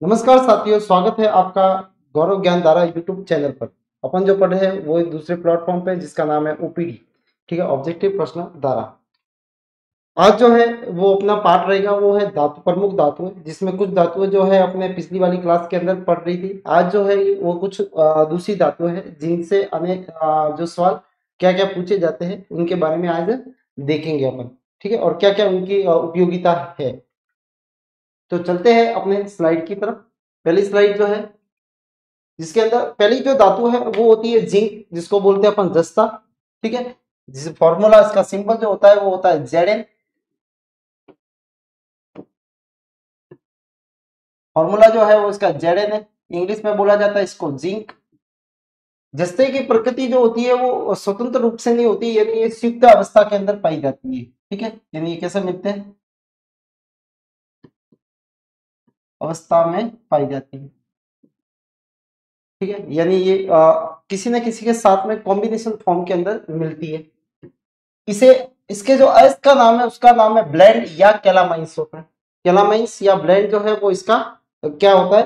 नमस्कार साथियों, स्वागत है आपका गौरव ज्ञान धारा यूट्यूब चैनल पर। अपन जो पढ़ रहे हैं वो एक दूसरे प्लेटफॉर्म पे जिसका नाम है ओपीडी। ठीक है, ऑब्जेक्टिव प्रश्न धारा। आज जो है वो अपना पार्ट रहेगा, वो है धातु, प्रमुख धातु, जिसमें कुछ धातुएं जो है अपने पिछली वाली क्लास के अंदर पढ़ रही थी। आज जो है वो कुछ दूसरी धातुएं हैं जिनसे अनेक जो सवाल क्या क्या पूछे जाते हैं उनके बारे में आज देखेंगे अपन। ठीक है, और क्या क्या उनकी उपयोगिता है। तो चलते हैं अपने स्लाइड की तरफ। पहली स्लाइड जो है जिसके अंदर पहली जो धातु है वो होती है जिंक, जिसको बोलते हैं अपन जस्ता। ठीक है, जिस फॉर्मूला इसका सिंबल जो होता है वो होता है Zn। फॉर्मूला जो है वो इसका Zn है। इंग्लिश में बोला जाता है इसको जिंक। जस्ते की प्रकृति जो होती है वो स्वतंत्र रूप से नहीं होती, यानी ये संयुक्त अवस्था के अंदर पाई जाती है। ठीक है, यानी ये कैसे मिलते हैं, अवस्था में पाई जाती है। ठीक है, यानी ये किसी न किसी के साथ में कॉम्बिनेशन फॉर्म के अंदर मिलती है। इसे इसके जो अयस्क का नाम है उसका नाम है ब्लेंड या कैलामाइंस होता है। कैलामाइंस या ब्लेंड जो है वो इसका क्या होता है,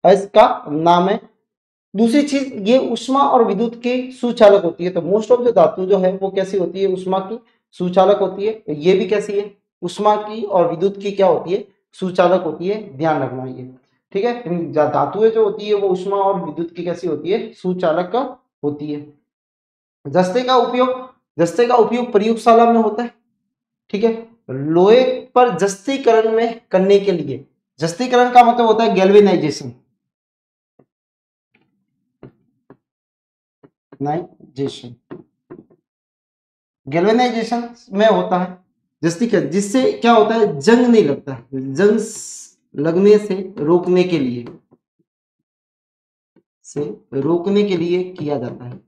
अयस्क का नाम है। दूसरी चीज, ये उष्मा और विद्युत की सुचालक होती है। तो मोस्ट ऑफ जो धातु जो है वो कैसी होती है, उष्मा की सुचालक होती है। तो ये भी कैसी है, उष्मा की और विद्युत की क्या होती है, सुचालक होती है। ध्यान रखना ये। ठीक है, धातुएं जो होती है वो उष्मा और विद्युत की कैसी होती है, सुचालक होती है। जस्ते का उपयोग, जस्ते का उपयोग प्रयोगशाला में होता है। ठीक है, लोहे पर जस्तीकरण में करने के लिए, जस्तीकरण का मतलब होता है गैल्वेनाइजेशन, नाइजेशन, गैल्वेनाइजेशन में होता है जस्तीकरण, जिससे क्या होता है, जंग नहीं लगता है। जंग लगने से रोकने के लिए किया जाता है।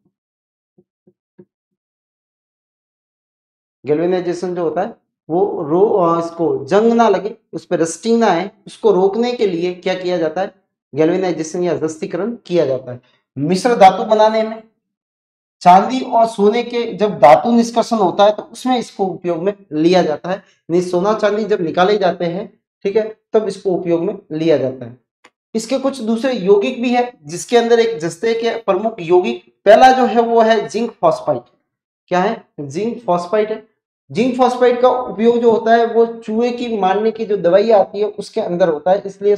गैल्वेनाइजेशन जो होता है वो इसको जंग ना लगे, उस पर रस्टिंग ना आए, उसको रोकने के लिए क्या किया जाता है, गैल्वेनाइजेशन या जस्तीकरण किया जाता है। मिश्र धातु बनाने में, चांदी और सोने के जब धातु निष्कर्षण होता है तो उसमें इसको उपयोग में लिया जाता है। नहीं, सोना चांदी जब निकाले जाते हैं, ठीक है, तब इसको उपयोग में लिया जाता है। इसके कुछ दूसरे यौगिक भी है, जिसके अंदर एक जस्ते के प्रमुख यौगिक पहला जो है वो है जिंक फॉस्फाइड। क्या है, जिंक फॉस्फाइड है। जिंक फॉस्फाइड का उपयोग जो होता है वो चूहे की मारने की जो दवाई आती है उसके अंदर होता है, इसलिए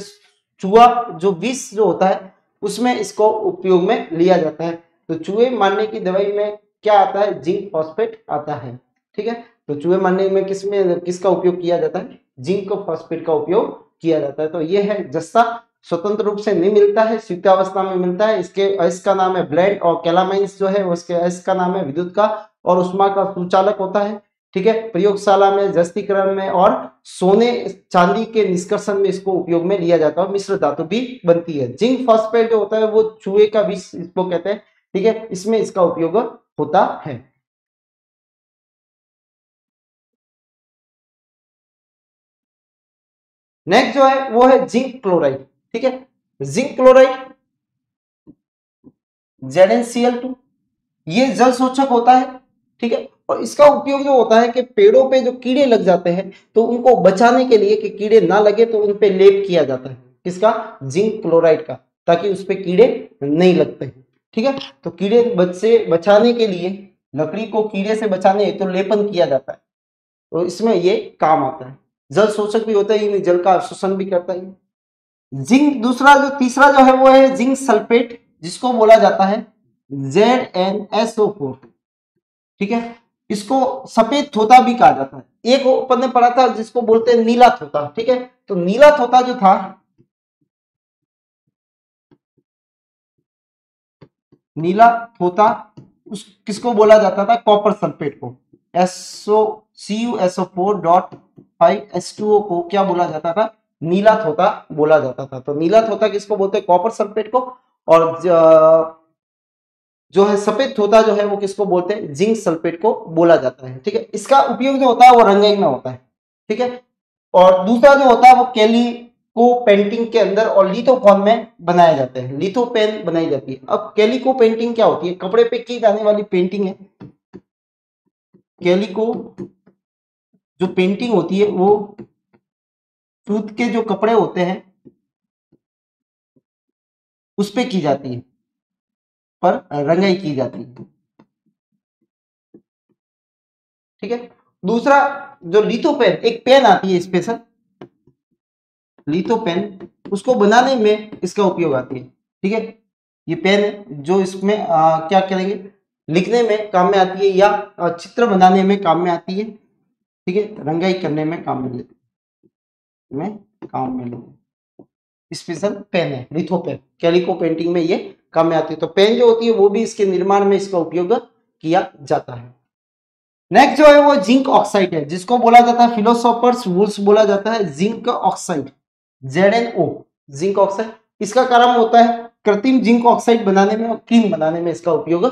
चूहा जो विष जो होता है उसमें इसको उपयोग में लिया जाता है। तो चूहे मारने की दवाई में क्या आता है, जिंक फॉस्फेट आता है। ठीक है, तो चूहे मारने में किसका उपयोग किया जाता है, जिंक फॉस्फेट का उपयोग किया जाता है। तो ये है जस्ता, स्वतंत्र रूप से नहीं मिलता है, स्वीकृतावस्था में मिलता है। इसके अयस्क का नाम है ब्लेंड, और कैलामाइंस जो है उसके अयस्क का नाम है विद्युत का, और उष्मा का सुचालक होता है। ठीक है, प्रयोगशाला में, जस्तीकरण में और सोने चांदी के निष्कर्षण में इसको उपयोग में लिया जाता है। मिश्र धातु भी बनती है। जिंक फॉस्फेट जो होता है वो चूहे का विष इसको कहते हैं। ठीक है, इसमें इसका उपयोग होता है। नेक्स्ट जो है वो है जिंक क्लोराइड। ठीक है, जिंक क्लोराइड ZnCl2, ये जल शोषक होता है। ठीक है, और इसका उपयोग जो होता है कि पेड़ों पे जो कीड़े लग जाते हैं तो उनको बचाने के लिए, कि कीड़े ना लगे तो उन पे लेप किया जाता है। किसका, जिंक क्लोराइड का, ताकि उस पे कीड़े नहीं लगते हैं। ठीक है, तो कीड़े से बचाने के लिए, लकड़ी को कीड़े से बचाने हेतु तो लेपन किया जाता है। तो इसमें ये काम आता है। जल शोषक भी होता है, जल का अवशोषण भी करता है। जिंक दूसरा जो तीसरा जो है वो है जिंक सल्फेट, जिसको बोला जाता है ZnSO4। ठीक है, इसको सफेद थोता भी कहा जाता है। एक अपन ने पढ़ा था जिसको बोलते हैं नीला थोता। ठीक है, तो नीला थोता जो था, नीला थोता, उस किसको बोला जाता था, कॉपर सल्फेट को। एसओ CuSO4.5H2O को क्या बोला जाता था, नीला थोता बोला जाता था। तो नीला थोता किसको बोलते हैं, कॉपर सल्फेट को। और जो है सफेद थोता जो है वो किसको बोलते हैं, जिंक सल्फेट को बोला जाता है। ठीक है, इसका उपयोग जो होता है वो रंगाई में होता है। ठीक है, और दूसरा जो होता है वो कैलिको पेंटिंग के अंदर और लिथोफॉर्म में बनाए जाते हैं, लिथो पेन बनाई जाती है। अब कैलिको पेंटिंग क्या होती है, कपड़े पे की जाने वाली पेंटिंग है। कैलिको जो पेंटिंग होती है वो सूत के जो कपड़े होते हैं उस पे की जाती है, पर रंगाई की जाती है। ठीक है। दूसरा जो लिथो पेन, एक पेन आती है स्पेशल लिथो पेन, उसको बनाने में इसका उपयोग आती है। ठीक है, ये पेन है जो इसमें क्या करेंगे, लिखने में काम में आती है या चित्र बनाने में काम में आती है। ठीक है, रंगाई करने में काम में लेती में काम में लेती स्पेशल पेन है लिथो पेन, कैलिको पेंटिंग में ये काम में आती है। तो पेन जो होती है वो भी इसके निर्माण में इसका उपयोग किया जाता है। नेक्स्ट जो है वो जिंक ऑक्साइड है, जिसको बोला जाता है फिलोसोफर्स वुल्स बोला जाता है zinc oxide, ZnO, zinc oxide. इसका कारण होता है कृत्रिम जिंक ऑक्साइड बनाने में और क्रीम बनाने में इसका उपयोग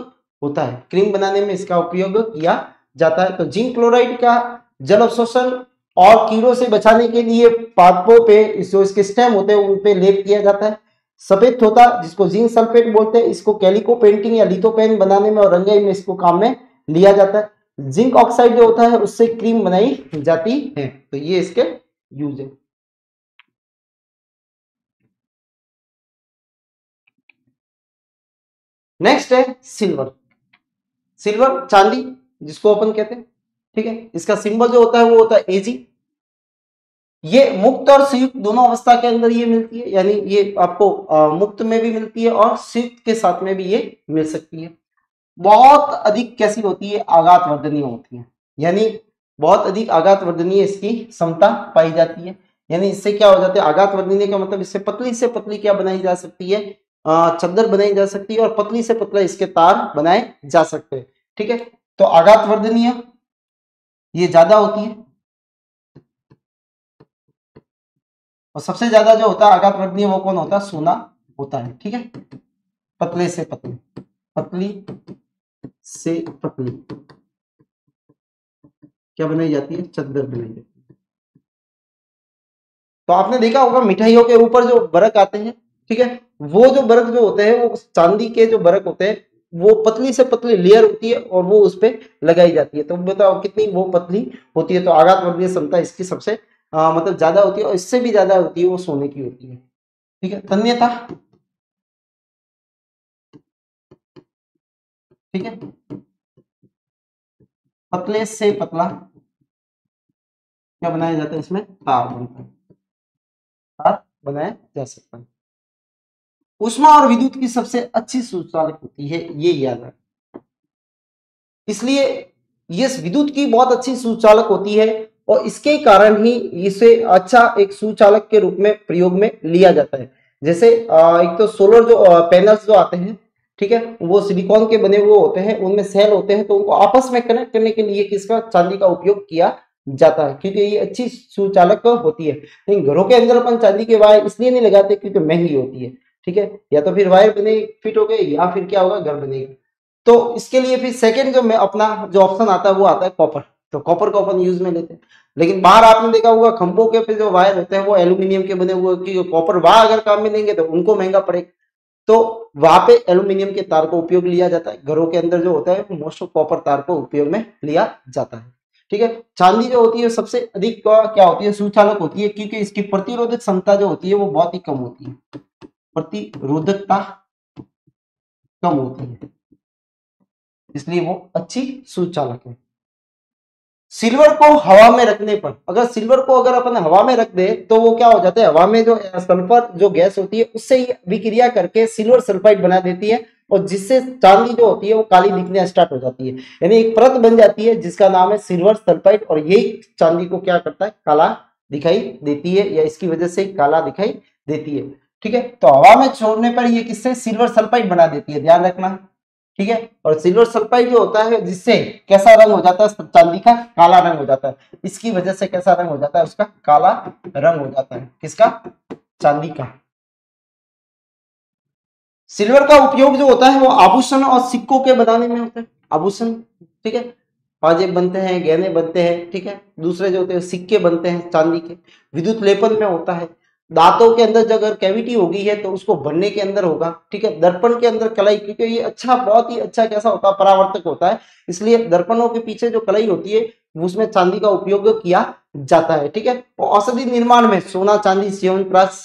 होता है, क्रीम बनाने में इसका उपयोग किया जाता है। तो जिंक क्लोराइड का जल अवशोषण और कीड़ों से बचाने के लिए पादपों पे जो इसके स्टेम होते हैं उन पे लेप किया जाता है। सफेद तोता जिसको जिंक सल्फेट बोलते हैं, इसको कैलिको पेंटिंग या लिथो पेन बनाने में और रंगाई में इसको काम में लिया जाता है। जिंक ऑक्साइड जो होता है उससे क्रीम बनाई जाती है। तो ये इसके यूज है। नेक्स्ट है सिल्वर। सिल्वर चांदी जिसको अपन कहते हैं। ठीक है, इसका सिंबल जो होता है वो होता है Ag। ये मुक्त और संयुक्त दोनों अवस्था के अंदर ये मिलती है, यानी ये आपको मुक्त में भी मिलती है और संयुक्त के साथ में भी ये मिल सकती है। बहुत अधिक कैसी होती है, आघात वर्धनीय होती है, यानी बहुत अधिक आघात वर्धनीय इसकी क्षमता पाई जाती है। यानी इससे क्या हो जाता है, आघात वर्धनीय का मतलब इससे पतली क्या बनाई जा सकती है, चद्दर बनाई जा सकती है और पतली से पतला इसके तार बनाए जा सकते हैं। ठीक है, तो आघात वर्धनीय ये ज्यादा होती है और सबसे ज्यादा जो होता है आघात वर्धनीय वो कौन होता है, सोना होता है। ठीक है, पतले से पतली, पतली से पतली क्या बनाई जाती है, चद्दर बनाई जाती है। तो आपने देखा होगा मिठाइयों के ऊपर जो बरक आते हैं, ठीक है, वो जो बरक जो होते हैं वो चांदी के जो बरक होते हैं वो पतली से पतली लेयर होती है और वो उस पर लगाई जाती है। तो बताओ कितनी वो पतली होती है। तो आघात वर्धनीय क्षमता इसकी सबसे मतलब ज्यादा होती है और इससे भी ज्यादा होती है वो सोने की होती है। ठीक है, तन्यता, ठीक है, पतले से पतला क्या बनाया जाता है, इसमें तार बनता है, तार बनाया जा सकता है। ऊष्मा और विद्युत की सबसे अच्छी सुचालक होती है, ये याद रखें। इसलिए ये विद्युत की बहुत अच्छी सुचालक होती है और इसके कारण ही इसे अच्छा एक सुचालक के रूप में प्रयोग में लिया जाता है। जैसे एक तो सोलर जो पैनल्स जो आते हैं, ठीक है, वो सिलिकॉन के बने हुए होते हैं, उनमें सेल होते हैं, तो उनको आपस में कनेक्ट करने के लिए किसका, चांदी का उपयोग किया जाता है, क्योंकि ये अच्छी सुचालक होती है। लेकिन घरों के अंदर अपन चांदी के वायर इसलिए नहीं लगाते क्योंकि महंगी होती है। ठीक है, या तो फिर वायर बने फिट हो गए या फिर क्या होगा, घर बनेगा। तो इसके लिए फिर सेकंड जो मैं अपना जो ऑप्शन आता है वो आता है कॉपर। तो कॉपर को अपन यूज में लेते हैं। लेकिन बाहर आपने देखा होगा खंभों के पे जो वायर होते हैं वो एल्यूमिनियम के बने हुए, क्योंकि कॉपर वहां अगर काम में लेंगे तो उनको महंगा पड़ेगा, तो वहां पे एल्यूमिनियम के तार को उपयोग लिया जाता है। घरों के अंदर जो होता है मोस्ट ऑफ कॉपर तार को उपयोग में लिया जाता है। ठीक है, चांदी जो होती है सबसे अधिक क्या होती है, सुचालक होती है, क्योंकि इसकी प्रतिरोधक क्षमता जो होती है वो बहुत ही कम होती है, प्रतिरोधकता कम होती है, इसलिए वो अच्छी सुचालक है। सिल्वर को हवा में रखने पर, अगर सिल्वर को अगर अपन हवा में रख दे तो वो क्या हो जाता है, हवा में जो सल्फर जो गैस होती है उससे ही विक्रिया करके सिल्वर सल्फाइड बना देती है और जिससे चांदी जो होती है वो काली दिखने स्टार्ट हो जाती है। यानी एक परत बन जाती है जिसका नाम है सिल्वर सल्फाइड और यही चांदी को क्या करता है, काला दिखाई देती है या इसकी वजह से काला दिखाई देती है। ठीक है, तो हवा में छोड़ने पर ये किससे, सिल्वर सल्फाइड बना देती है, ध्यान रखना। ठीक है, और सिल्वर सल्फाइड जो होता है जिससे कैसा रंग हो जाता है, चांदी का काला रंग हो जाता है। इसकी वजह से कैसा रंग हो जाता है, उसका काला रंग हो जाता है, किसका, चांदी का। सिल्वर का उपयोग जो होता है वो आभूषण और सिक्कों के बनाने में होता है, आभूषण, ठीक है, पाजेब बनते हैं, गहने बनते हैं। ठीक है, दूसरे जो होते हैं सिक्के बनते हैं चांदी के, विद्युत लेपन में होता है, दांतों के अंदर अगर कैविटी होगी है तो उसको भरने के अंदर होगा। ठीक है, दर्पण के अंदर कलाई, क्योंकि ये अच्छा बहुत ही अच्छा कैसा होता है, परावर्तक होता है, इसलिए दर्पणों के पीछे जो कलाई होती है उसमें चांदी का उपयोग किया जाता है। ठीक है, और औषधि निर्माण में सोना चांदी च्यवनप्राश,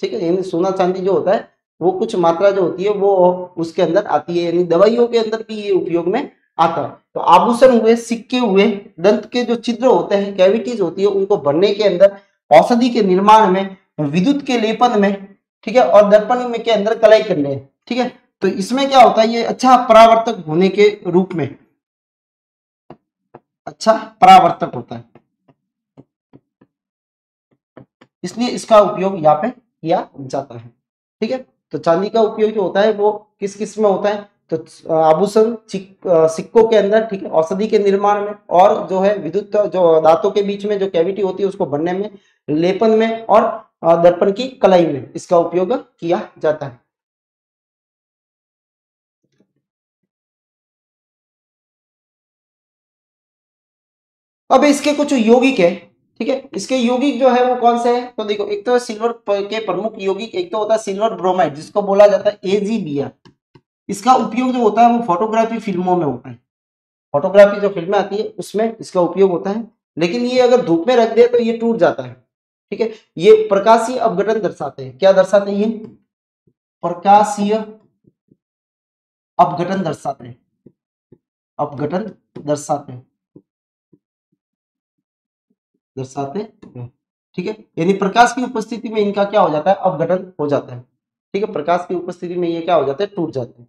ठीक है, सोना चांदी जो होता है वो कुछ मात्रा जो होती है वो उसके अंदर आती है, यानी दवाइयों के अंदर भी ये उपयोग में आता है। तो आभूषण हुए, सिक्के हुए, दंत के जो छिद्र होते हैं, कैविटीज होती है, उनको भरने के अंदर, औषधि के निर्माण में, विद्युत के लेपन में, ठीक है, और दर्पण में के अंदर कलाई करने, ठीक है। तो इसमें क्या होता है, ये अच्छा परावर्तक होने के रूप में अच्छा परावर्तक होता है, इसलिए इसका उपयोग यहाँ पे किया जाता है, ठीक है। तो चांदी का उपयोग जो होता है वो किस किस में होता है, तो आभूषण, सिक्कों के अंदर, ठीक है, औषधि के निर्माण में, और जो है विद्युत जो दांतों के बीच में जो कैविटी होती है उसको भरने में, लेपन में, और दर्पण की कलाई में इसका उपयोग किया जाता है। अब इसके कुछ यौगिक है, ठीक है। इसके यौगिक जो है वो कौन से है, तो देखो, एक तो सिल्वर के प्रमुख यौगिक, एक तो होता है सिल्वर ब्रोमाइड जिसको बोला जाता है AgBr। इसका उपयोग जो होता है वो फोटोग्राफी फिल्मों में होता है, फोटोग्राफी जो फिल्में आती है उसमें इसका उपयोग होता है। लेकिन ये अगर धूप में रख दे तो ये टूट जाता है, ठीक है। ये प्रकाशीय अपघटन दर्शाते हैं, क्या दर्शाते हैं, ये प्रकाशीय अपघटन दर्शाते हैं, अपघटन दर्शाते हैं, दर्शाते हैं, ठीक है। यानी प्रकाश की उपस्थिति में इनका क्या हो जाता है, अपघटन हो जाता है, ठीक है। प्रकाश की उपस्थिति में ये क्या हो जाता है, टूट जाते हैं।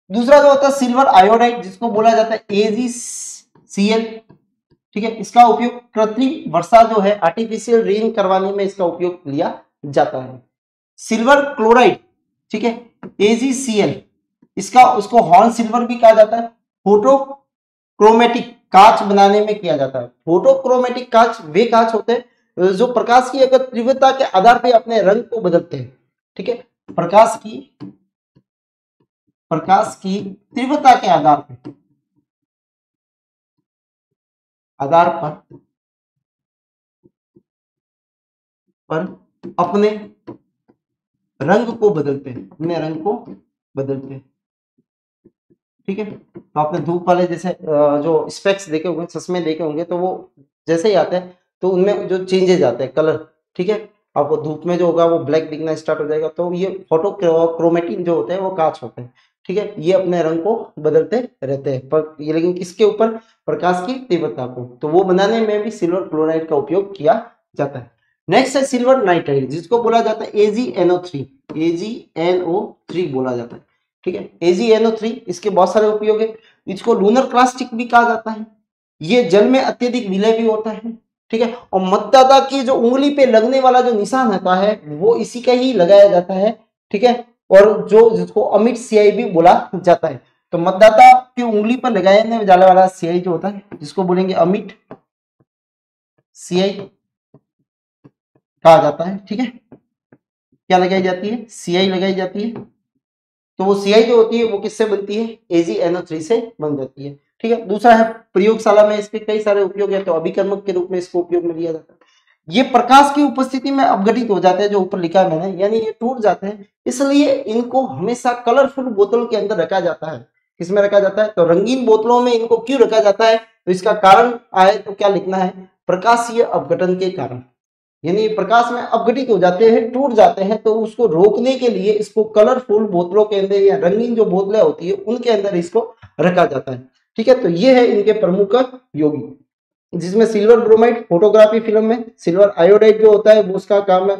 दूसरा जो होता है सिल्वर आयोडाइड जिसको बोला जाता है AgCl, ठीक है। इसका उपयोग कृत्रिम वर्षा जो है, आर्टिफिशियल रेन करवाने में इसका उपयोग लिया जाता है। सिल्वर क्लोराइड, ठीक है, AgCl, इसका उसको हॉर्न सिल्वर भी कहा जाता है। फोटोक्रोमेटिक कांच बनाने में किया जाता है। फोटोक्रोमेटिक कांच वे कांच होते हैं जो प्रकाश की अगर तीव्रता के आधार पर अपने रंग को बदलते हैं, ठीक है। प्रकाश की तीव्रता के आधार पर अपने रंग को बदलते हैं, अपने रंग को बदलते हैं, ठीक है। तो आपने धूप वाले जैसे जो स्पेक्स देखे होंगे, चश्मे देखे होंगे, तो वो जैसे ही आते हैं तो उनमें जो चेंजेस आते हैं कलर, ठीक है। आपको धूप में जो होगा वो ब्लैक दिखना स्टार्ट हो जाएगा, तो ये फोटो क्रोमेटिन जो होते हैं वो कांच होते हैं, ठीक है। ये अपने रंग को बदलते रहते हैं, पर ये लेकिन किसके ऊपर, प्रकाश की तीव्रता को, तो वो बनाने में भी सिल्वर क्लोराइड का उपयोग किया जाता है। नेक्स्ट है सिल्वर नाइट्राइड जिसको बोला जाता है AgNO3, AgNO3 बोला जाता है, ठीक है। AgNO3 इसके बहुत सारे उपयोग है। इसको लूनर क्लास्टिक भी कहा जाता है। ये जल में अत्यधिक विलय भी होता है, ठीक है। और मतदाता की जो उंगली पे लगने वाला जो निशान होता है वो इसी का ही लगाया जाता है, ठीक है। और जो जिसको अमिट स्याही भी बोला जाता है, तो मतदाता की उंगली पर लगाने जाने वाला स्याही जो होता है जिसको बोलेंगे अमिट स्याही कहा जाता है, ठीक है। क्या लगाई जाती है, स्याही लगाई जाती है। तो वो स्याही जो होती है वो किससे बनती है, AgNO3 से बन जाती है, ठीक है। दूसरा है प्रयोगशाला में इसके कई सारे उपयोग है, तो अभिकर्मक के रूप में इसको उपयोग में लिया जाता है। ये प्रकाश की उपस्थिति में अपघटित हो जाते हैं, जो ऊपर लिखा है मैंने, यानी ये टूट जाते हैं, इसलिए इनको हमेशा कलरफुल बोतल के अंदर रखा जाता है। किसमें रखा जाता है, तो रंगीन बोतलों में इनको क्यों रखा जाता है, तो इसका कारण आए तो क्या लिखना है, प्रकाशीय अपघटन के कारण, यानी प्रकाश में अपघटित हो जाते हैं, टूट जाते हैं, तो उसको रोकने के लिए इसको कलरफुल बोतलों के अंदर या रंगीन जो बोतलें होती है उनके अंदर इसको रखा जाता है, ठीक है। तो ये है इनके प्रमुख यौगिक, जिसमें सिल्वर ब्रोमाइड फोटोग्राफी फिल्म में, सिल्वर आयोडाइड जो होता है वो उसका काम है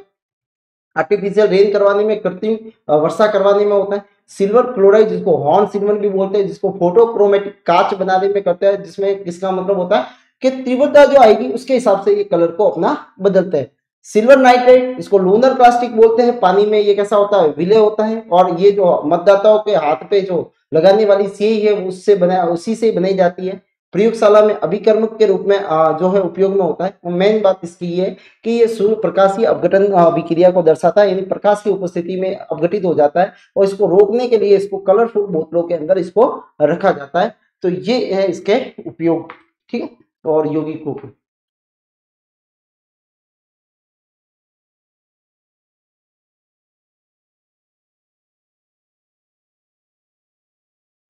आर्टिफिशियल रेन करवाने में, कृत्रिम वर्षा करवाने में होता है। सिल्वर क्लोराइड जिसको हॉर्न सिल्वर भी बोलते हैं, जिसको फोटोक्रोमेटिक कांच बनाने में करते हैं, जिसमें किसका मतलब होता है कि तीव्रता जो आएगी उसके हिसाब से ये कलर को अपना बदलते हैं। सिल्वर नाइट्राइड इसको लूनर प्लास्टिक बोलते हैं, पानी में ये कैसा होता है, विलय होता है, और ये जो मतदाताओं के हाथ पे जो लगाने वाली स्याही है उससे बना, उसी से बनाई जाती है। प्रयोगशाला में अभिकर्मक के रूप में जो है उपयोग में होता है। मेन बात इसकी ये है कि ये सूर्य प्रकाशीय अपघटन अभिक्रिया को दर्शाता है, यानी प्रकाश की उपस्थिति में अपघटित हो जाता है, और इसको रोकने के लिए इसको कलरफुल बोतलों के अंदर इसको रखा जाता है। तो ये है इसके उपयोग, ठीक है, और यौगिकों के।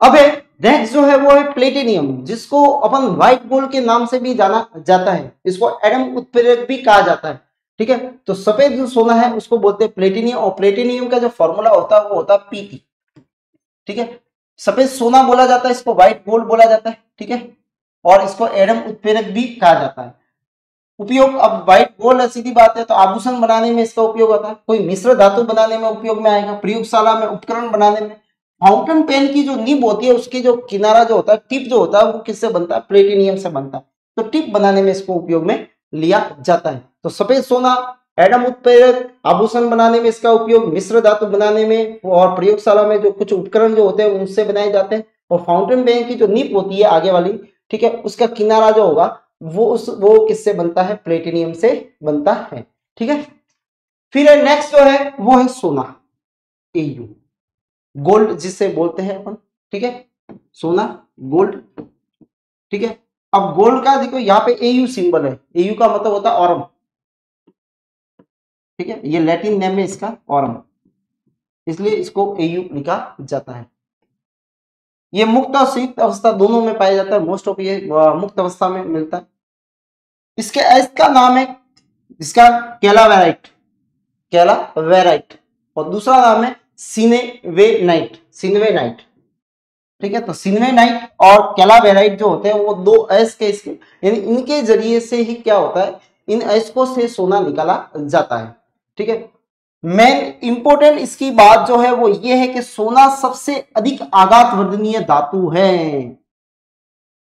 अब है नेक्स्ट जो है वो है प्लेटिनियम, जिसको अपन व्हाइट गोल्ड के नाम से भी जाना जाता है, इसको एडम उत्प्रेरक भी कहा जाता है। ठीक है। तो सफेद जो सोना है उसको बोलते हैं प्लेटिनियम, और प्लेटिनियम का जो फॉर्मूला होता है वो होता है Pe। ठीक है, सफेद सोना बोला जाता है, इसको व्हाइट गोल्ड बोला जाता है। ठीक है, और इसको एडम उत्प्रेरक भी कहा जाता है। उपयोग, अब व्हाइट गोल्ड सीधी बात है, तो आभूषण बनाने में इसका उपयोग होता है, कोई मिश्र धातु बनाने में उपयोग में आएगा, प्रयोगशाला में उपकरण बनाने में। फाउंटेन पेन की जो निब होती है उसकी जो किनारा जो होता है, टिप जो होता है, वो किससे बनता है? प्लेटिनियम से बनता है। तो टिप बनाने में इसको उपयोग में लिया जाता है। तो सफेद सोना एडम उत्प्रेरक, आभूषण बनाने में इसका उपयोग, मिश्र धातु बनाने में, और प्रयोगशाला में जो कुछ उपकरण जो होते हैं उनसे बनाए जाते हैं। और फाउंटेन पेन की जो निब होती है आगे वाली, ठीक है, उसका किनारा जो होगा वो किससे बनता है? प्लेटिनियम से बनता है। ठीक है, फिर नेक्स्ट जो है वो है सोना, Au, गोल्ड जिसे बोलते हैं अपन। ठीक है, सोना, गोल्ड। ठीक है, अब गोल्ड का देखो यहाँ पे Au सिंबल है, Au का मतलब होता है ऑरम। ठीक है, ये लैटिन नेम है इसका ऑरम, इसलिए इसको Au लिखा जाता है। ये मुक्त और संयुक्त अवस्था दोनों में पाया जाता है, मोस्ट ऑफ ये मुक्त अवस्था में मिलता है। इसके इसका नाम है, इसका कैलावेराइट, कैलावेराइट, और दूसरा नाम है सिनेवेनाइट, सिनवेनाइट। ठीक है, तो सिनवेनाइट और कैलावेराइट जो होते हैं वो दो एस के इसके, यानी इनके जरिए से ही क्या होता है, इन एस्को से सोना निकाला जाता है। ठीक है, मेन इंपोर्टेंट इसकी बात जो है वो ये है कि सोना सबसे अधिक आघात वर्धनीय धातु है।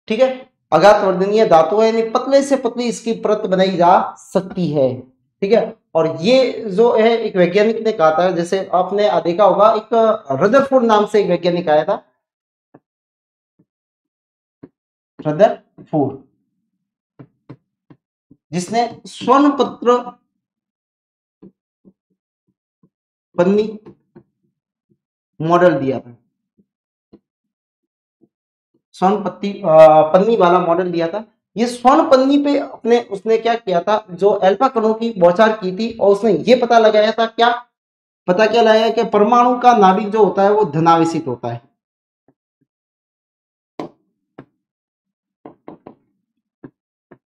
ठीक है, आघात वर्धनीय धातु है, यानी पतले से पतली इसकी परत बनाई जा सकती है। ठीक है, और ये जो है एक वैज्ञानिक ने कहा था, जैसे आपने देखा होगा एक रदरफोर्ड नाम से एक वैज्ञानिक आया था, रदरफोर्ड, जिसने स्वर्ण पत्र पन्नी मॉडल दिया था, स्वर्ण पत्ती पन्नी वाला मॉडल दिया था। ये स्वर्ण पन्नी पे अपने उसने क्या किया था, जो अल्फा कणों की बौछार की थी, और उसने ये पता लगाया था, क्या पता क्या लगाया कि परमाणु का नाभिक जो होता है वो धनावेशित होता है।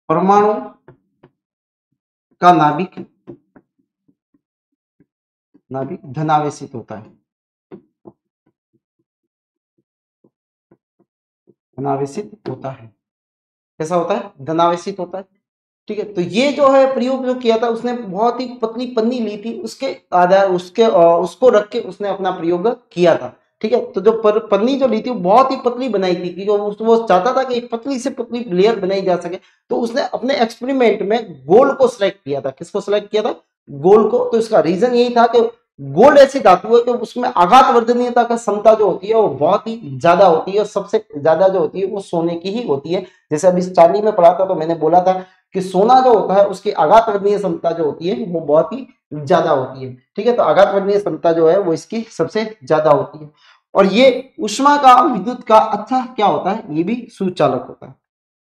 परमाणु का नाभिक नाभिक धनावेशित होता है, धनावेशित होता है। कैसा होता है? धनावेशित होता है। ठीक है, तो ये जो है प्रयोग जो किया था, उसने बहुत ही पतली पन्नी ली थी, उसके आधार उसके उसको रख के उसने अपना प्रयोग किया था। ठीक है, तो जो पन्नी जो ली थी वो बहुत ही पतली बनाई थी, क्योंकि वो चाहता था कि एक पतली से पतली लेयर बनाई जा सके। तो उसने अपने एक्सपेरिमेंट में गोल्ड को सिलेक्ट किया था। किसको सिलेक्ट किया था? गोल्ड को। तो इसका रीजन यही था कि गोल्ड ऐसी धातु है कि उसमें आघात वर्धनीयता का क्षमता जो होती है वो बहुत ही ज्यादा होती है, और सबसे ज्यादा जो होती है वो सोने की ही होती है। जैसे अभी चांदी में पढ़ा था तो मैंने बोला था कि सोना जो होता है उसकी आघात वर्धनीय क्षमता जो होती है वो बहुत ही ज्यादा होती है। ठीक है, तो आघात वर्धनीय क्षमता जो है वो इसकी सबसे ज्यादा होती है। और ये ऊष्मा का, विद्युत का अच्छा क्या होता है, ये भी सुचालक होता है।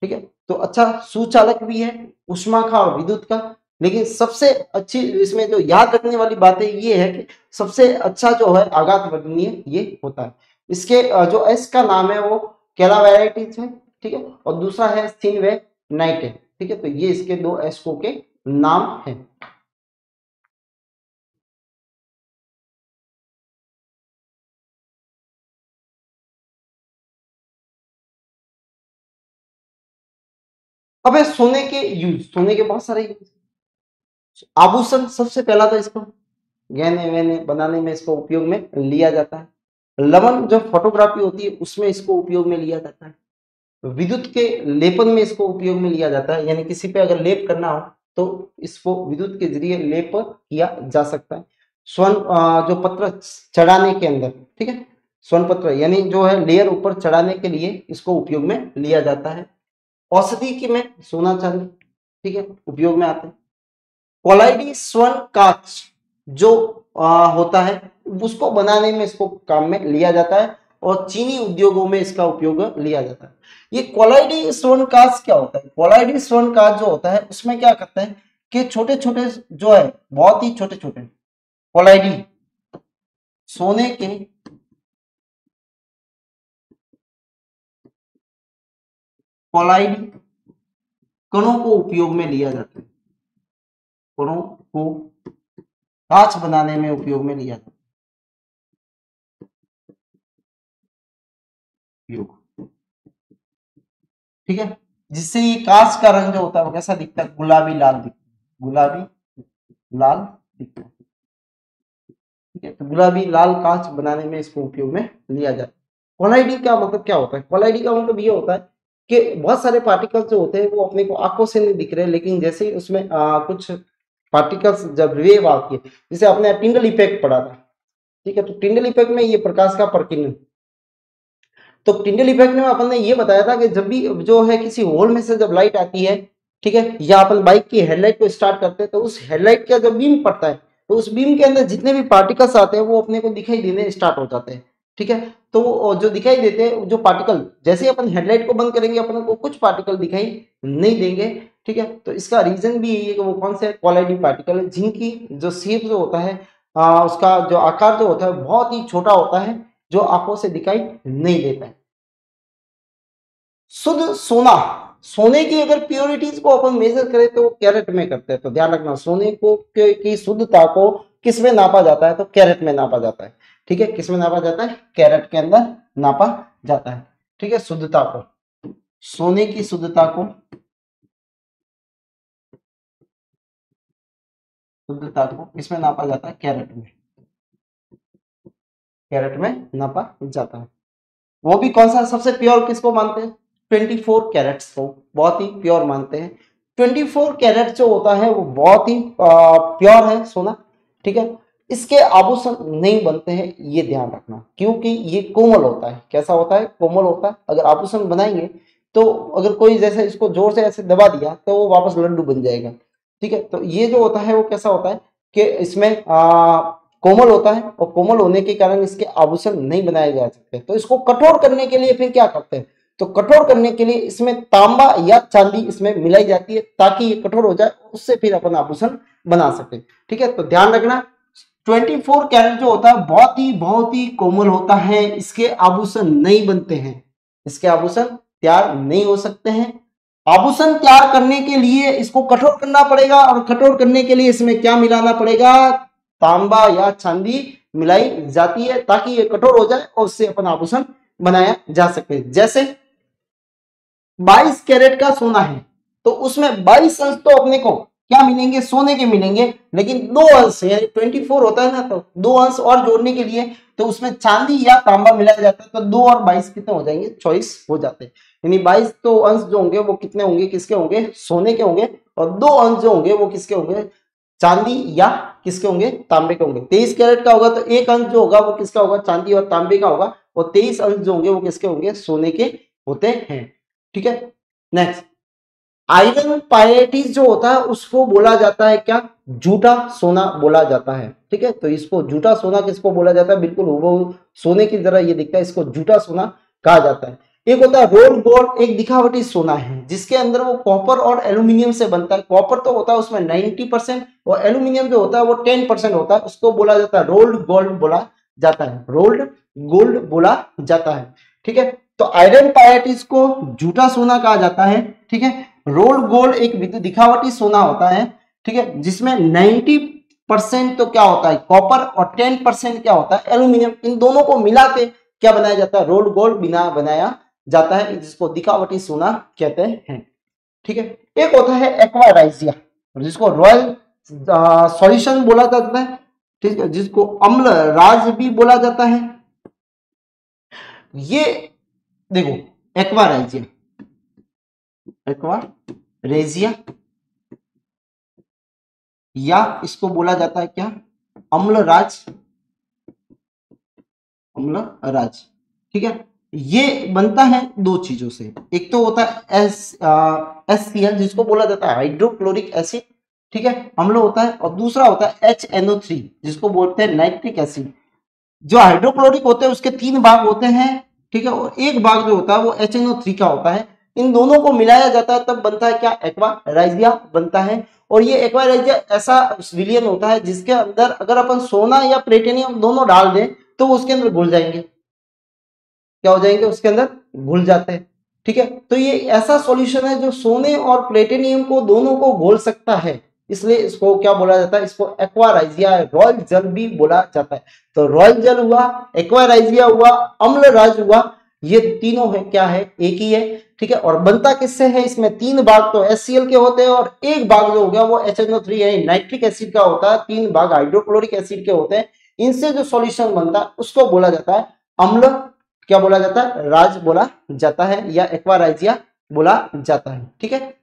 ठीक है, तो अच्छा सुचालक भी है ऊष्मा का और विद्युत का। लेकिन सबसे अच्छी इसमें जो याद रखने वाली बात है ये है कि सबसे अच्छा जो है आघात वर्धनीय ये होता है। इसके जो एस का नाम है वो कैलावेराइटिस है। ठीक है, और दूसरा है सिनवेनाइट है। ठीक है, तो ये इसके दो एस्को के नाम है। अब है सोने के यूज, सोने के बहुत सारे यूज। आभूषण सबसे पहला तो इसको गहने वहने बनाने में इसको उपयोग में लिया जाता है। लवण जो फोटोग्राफी होती है उसमें इसको उपयोग में लिया जाता है। विद्युत के लेपन में इसको उपयोग में लिया जाता है, यानी किसी पे अगर लेप करना हो तो इसको विद्युत के जरिए लेप किया जा सकता है। स्वर्ण जो पत्र चढ़ाने के अंदर, ठीक है, स्वर्ण पत्र यानी जो है लेयर ऊपर चढ़ाने के लिए इसको उपयोग में लिया जाता है। औषधि के में सोना चांदी, ठीक है, उपयोग में आते हैं। कोलाइडी स्वर्ण कांच जो होता है उसको बनाने में इसको काम में लिया जाता है, और चीनी उद्योगों में इसका उपयोग लिया जाता है। ये कोलाइडी स्वर्ण कांच क्या होता है? कोलाइडी स्वर्ण कांच जो होता है उसमें क्या करते हैं कि छोटे छोटे जो है, बहुत ही छोटे छोटे कोलाइडी सोने के कोलाइडी कणों को उपयोग में लिया जाता है। कणों को कांच बनाने में उपयोग में लिया जाता है। ठीक है, जिससे ये कांच का रंग जो होता है वो कैसा दिखता है, गुलाबी लाल दिखता है, गुलाबी लाल दिखता है। ठीक है, तो गुलाबी लाल कांच बनाने में इसको उपयोग में लिया जाता है। कोलाइडी का मतलब क्या होता है, कोलाइडी का मतलब ये होता है कि बहुत सारे पार्टिकल्स जो होते हैं वो अपने को आंखों से नहीं दिख रहे, लेकिन जैसे ही उसमें कुछ पार्टिकल्स जब वेव आती है, जैसे आपने टिंडल इफेक्ट पढ़ा था, ठीक है, तो टिंडल इफेक्ट में ये प्रकाश का प्रकीर्णन, तो टिंडल इफेक्ट में अपन ने ये बताया था कि जब भी जो है किसी होल में से जब लाइट आती है, ठीक है, या अपन बाइक की हेडलाइट को स्टार्ट करते हैं, तो उस हेडलाइट का जब बीम पड़ता है तो उस बीम के अंदर जितने भी पार्टिकल्स आते हैं वो अपने को दिखाई देने स्टार्ट हो जाते हैं। ठीक है, तो जो दिखाई देते हैं जो पार्टिकल, जैसे ही अपन हेडलाइट को बंद करेंगे अपन को कुछ पार्टिकल दिखाई नहीं देंगे। ठीक है, तो इसका रीजन भी यही है कि वो कौन से कोलाइडी पार्टिकल है जिनकी जो शेप जो होता है उसका जो आकार जो होता है बहुत ही छोटा होता है, जो आंखों से दिखाई नहीं देता है। शुद्ध सोना, सोने की अगर प्योरिटीज को अपन मेजर करें तो वो कैरेट में करते हैं, तो ध्यान रखना सोने को की शुद्धता को किस में नापा जाता है, तो कैरेट में नापा जाता है। ठीक है, किस में नापा जाता है, कैरेट के अंदर नापा जाता है। ठीक है, शुद्धता को, सोने की शुद्धता को, शुद्धता को किसमें नापा जाता है, कैरेट में, कैरेट में नापा जाता है। वो भी कौन सा सबसे प्योर किसको मानते हैं, 24 कैरेट्स को बहुत ही प्योर मानते हैं। 24 कैरेट जो होता है वो बहुत ही प्योर है सोना। ठीक है, इसके आभूषण नहीं बनते हैं, ये ध्यान रखना, क्योंकि ये कोमल होता है। कैसा होता है, कोमल होता है। अगर आभूषण बनाएंगे तो अगर कोई जैसे इसको जोर से ऐसे दबा दिया तो वो वापस लड्डू बन जाएगा। ठीक है, तो ये जो होता है वो कैसा होता है कि इसमें कोमल होता है, और कोमल होने के कारण इसके आभूषण नहीं बनाए जा सकते। तो इसको कठोर करने के लिए फिर क्या करते हैं, तो कठोर करने के लिए इसमें तांबा या चांदी इसमें मिलाई जाती है ताकि ये कठोर हो जाए, उससे फिर अपन आभूषण बना सके। ठीक है, तो ध्यान रखना 24 कैरेट जो होता है बहुत ही कोमल होता है, इसके आभूषण नहीं बनते हैं, इसके आभूषण तैयार नहीं हो सकते हैं। आभूषण तैयार करने के लिए इसको कठोर करना पड़ेगा, और कठोर करने के लिए इसमें क्या मिलाना पड़ेगा, तांबा या चांदी मिलाई जाती है ताकि ये कठोर हो जाए और उससे अपन आभूषण बनाया जा सके। जैसे 22 कैरेट का सोना है तो उसमें 22 अंश तो अपने को क्या मिलेंगे, सोने के मिलेंगे, लेकिन 2 अंश यानी 24 होता है ना, तो 2 अंश और जोड़ने के लिए तो उसमें चांदी या तांबा मिलाया जाता है, तो 2 और 22 कितने हो जाएंगे, 24 हो जाते हैं। यानी 22 तो अंश जो होंगे वो कितने होंगे, किसके होंगे, सोने के होंगे, और 2 अंश जो होंगे वो किसके होंगे, चांदी या किसके होंगे, तांबे के होंगे। 23 कैरेट का होगा तो एक अंश जो होगा वो किसका होगा, चांदी और तांबे का होगा, और 23 अंश जो होंगे वो किसके होंगे, सोने के होते हैं। ठीक है, नेक्स्ट आयरन पायरेटिस जो होता है उसको बोला जाता है क्या, झूठा सोना बोला जाता है। ठीक है, तो इसको झूठा सोना किसको बोला जाता है, बिल्कुल वो सोने की तरह ये दिखता है, इसको झूठा सोना कहा जाता है। एक होता है रोल गोल्ड, एक दिखावटी सोना है जिसके अंदर वो कॉपर और एल्यूमिनियम से बनता है। कॉपर तो होता है उसमें 90% और एल्यूमिनियम जो होता है वो 10% होता है, उसको बोला जाता है रोल्ड गोल्ड बोला जाता है, रोल्ड गोल्ड बोला जाता है। ठीक है, तो आयरन पायरेटिस को झूठा सोना कहा जाता है। ठीक है, रोल्ड गोल्ड एक दिखावटी सोना होता है। ठीक है, जिसमें 90% तो क्या होता है कॉपर और 10% क्या होता है एल्यूमिनियम, इन दोनों को मिला के क्या बनाया जाता है, रोल्ड गोल्ड बिना बनाया जाता है, जिसको दिखावटी सोना कहते हैं। ठीक है, एक होता है एक्वाराइजिया जिसको रॉयल सॉल्यूशन बोला जाता है। ठीक है, जिसको अम्ल राज भी बोला जाता है। ये देखो एक्वाराइजिया, एक्वारेजिया या इसको बोला जाता है क्या, अम्लराज, अम्लराज। ठीक है, ये बनता है 2 चीजों से, एक तो होता है HCl जिसको बोला जाता है हाइड्रोक्लोरिक एसिड, ठीक है, अम्ल होता है, और दूसरा होता है HNO3 जिसको बोलते हैं नाइट्रिक एसिड। जो हाइड्रोक्लोरिक होते हैं उसके 3 भाग होते हैं। ठीक है, और एक भाग जो होता है वो HNO3 का होता है। इन दोनों को मिलाया जाता है तब बनता है क्या, एक्वाराइजिया बनता है। और ये एक्वाराइजिया ऐसा विलियन होता है जिसके अंदर अगर अपन सोना या प्लेटिनियम दोनों डाल दें तो उसके अंदर घुल जाएंगे, क्या हो जाएंगे, उसके अंदर घुल जाते हैं। ठीक है, तो ये ऐसा सॉल्यूशन है जो सोने और प्लेटिनियम को दोनों को घोल सकता है। इसलिए इसको क्या बोला जाता है, इसको एक्वाराइजिया रॉयल जल भी बोला जाता है। तो रॉयल जल हुआ, एक्वाराइजिया हुआ, अम्लराज हुआ, ये तीनों है क्या है, एक ही है। ठीक है, और बनता किससे है, इसमें 3 भाग तो HCl के होते हैं और 1 भाग जो हो गया वो HNO3 है, नाइट्रिक एसिड का होता है, 3 भाग हाइड्रोक्लोरिक एसिड के होते हैं। इनसे जो सॉल्यूशन बनता है उसको बोला जाता है अम्ल, क्या बोला जाता है, राज बोला जाता है या एक्वाराइजिया बोला जाता है। ठीक है,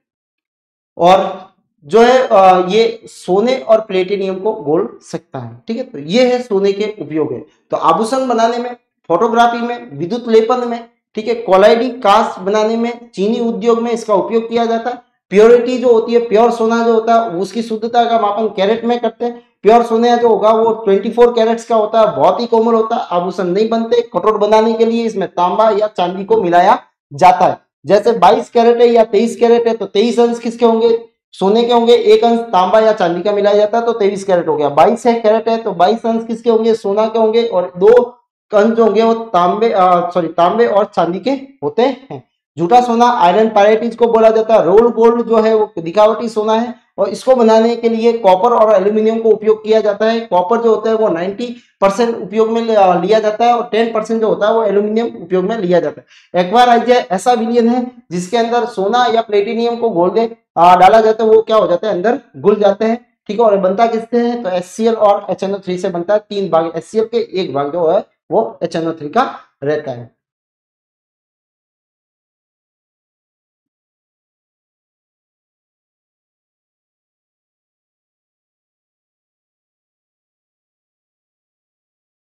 और जो है ये सोने और प्लेटिनियम को बोल सकता है। ठीक है, तो ये है सोने के उपयोग है। तो आभूषण बनाने में, फोटोग्राफी में, विद्युत लेपन में, ठीक है, कोलाइडी कास्ट बनाने में, चीनी उद्योग में इसका उपयोग किया जाता है। प्योरिटी जो होती है, प्योर सोना जो होता है उसकी शुद्धता का मापन कैरेट में करते हैं। प्योर सोना जो होगा वो 24 कैरेट्स का होता है, बहुत ही कोमल होता है, आभूषण नहीं बनते। कठोर बनाने के लिए इसमें तांबा या चांदी को मिलाया जाता है। जैसे 22 कैरेट है या 23 कैरेट है तो 23 अंश किसके होंगे, सोने के होंगे, 1 अंश तांबा या चांदी का मिलाया जाता है तो 23 कैरेट हो गया। 22 है कैरेट है तो 22 अंश किसके होंगे, सोना के होंगे, और 2 अंश जो होंगे वो तांबे और चांदी के होते हैं। झूठा सोना आयरन पायरेटिज को बोला जाता है। रोल गोल्ड जो है वो दिखावटी सोना है और इसको बनाने के लिए कॉपर और एल्यूमिनियम को उपयोग किया जाता है। कॉपर जो होता है वो 90% उपयोग में लिया जाता है और 10% जो होता है वो एल्यूमिनियम उपयोग में लिया जाता है। एक्वाराइजिया ऐसा विलयन है जिसके अंदर सोना या प्लेटिनियम को घोल दे डाला जाता है, वो क्या हो जाता है, अंदर घुल जाते हैं। ठीक है, और बनता किससे है, तो HCl और HNO3 से बनता है। 3 भाग HCl के, 1 भाग जो है वो HNO3 का रहता है।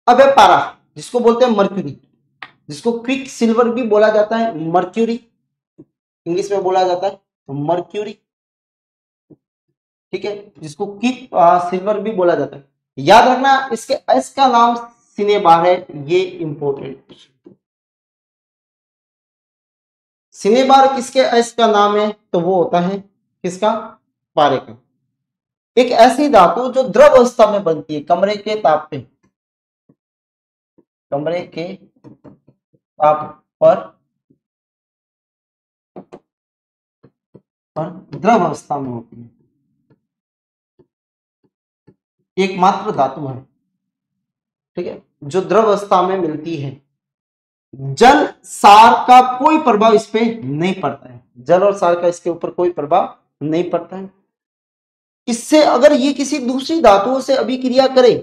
अब है पारा, जिसको बोलते हैं मर्क्यूरी, जिसको क्विक सिल्वर भी बोला जाता है, मर्क्यूरी इंग्लिश में बोला जाता है, तो मर्क्यूरी। ठीक है, जिसको क्विक सिल्वर भी बोला जाता है। याद रखना इसके एस का नाम सिनेबार है, ये इंपॉर्टेंट। सिनेबार किसके एस का नाम है, तो वो होता है किसका, पारे का। एक ऐसी धातु जो द्रव अवस्था में बनती है कमरे के ताप पे, कमरे के ताप पर द्रव अवस्था में होती है, एकमात्र धातु है। ठीक है, जो द्रव अवस्था में मिलती है। जल सार का कोई प्रभाव इस पे नहीं पड़ता है, जल और सार का इसके ऊपर कोई प्रभाव नहीं पड़ता है। इससे अगर ये किसी दूसरी धातुओं से अभिक्रिया करे,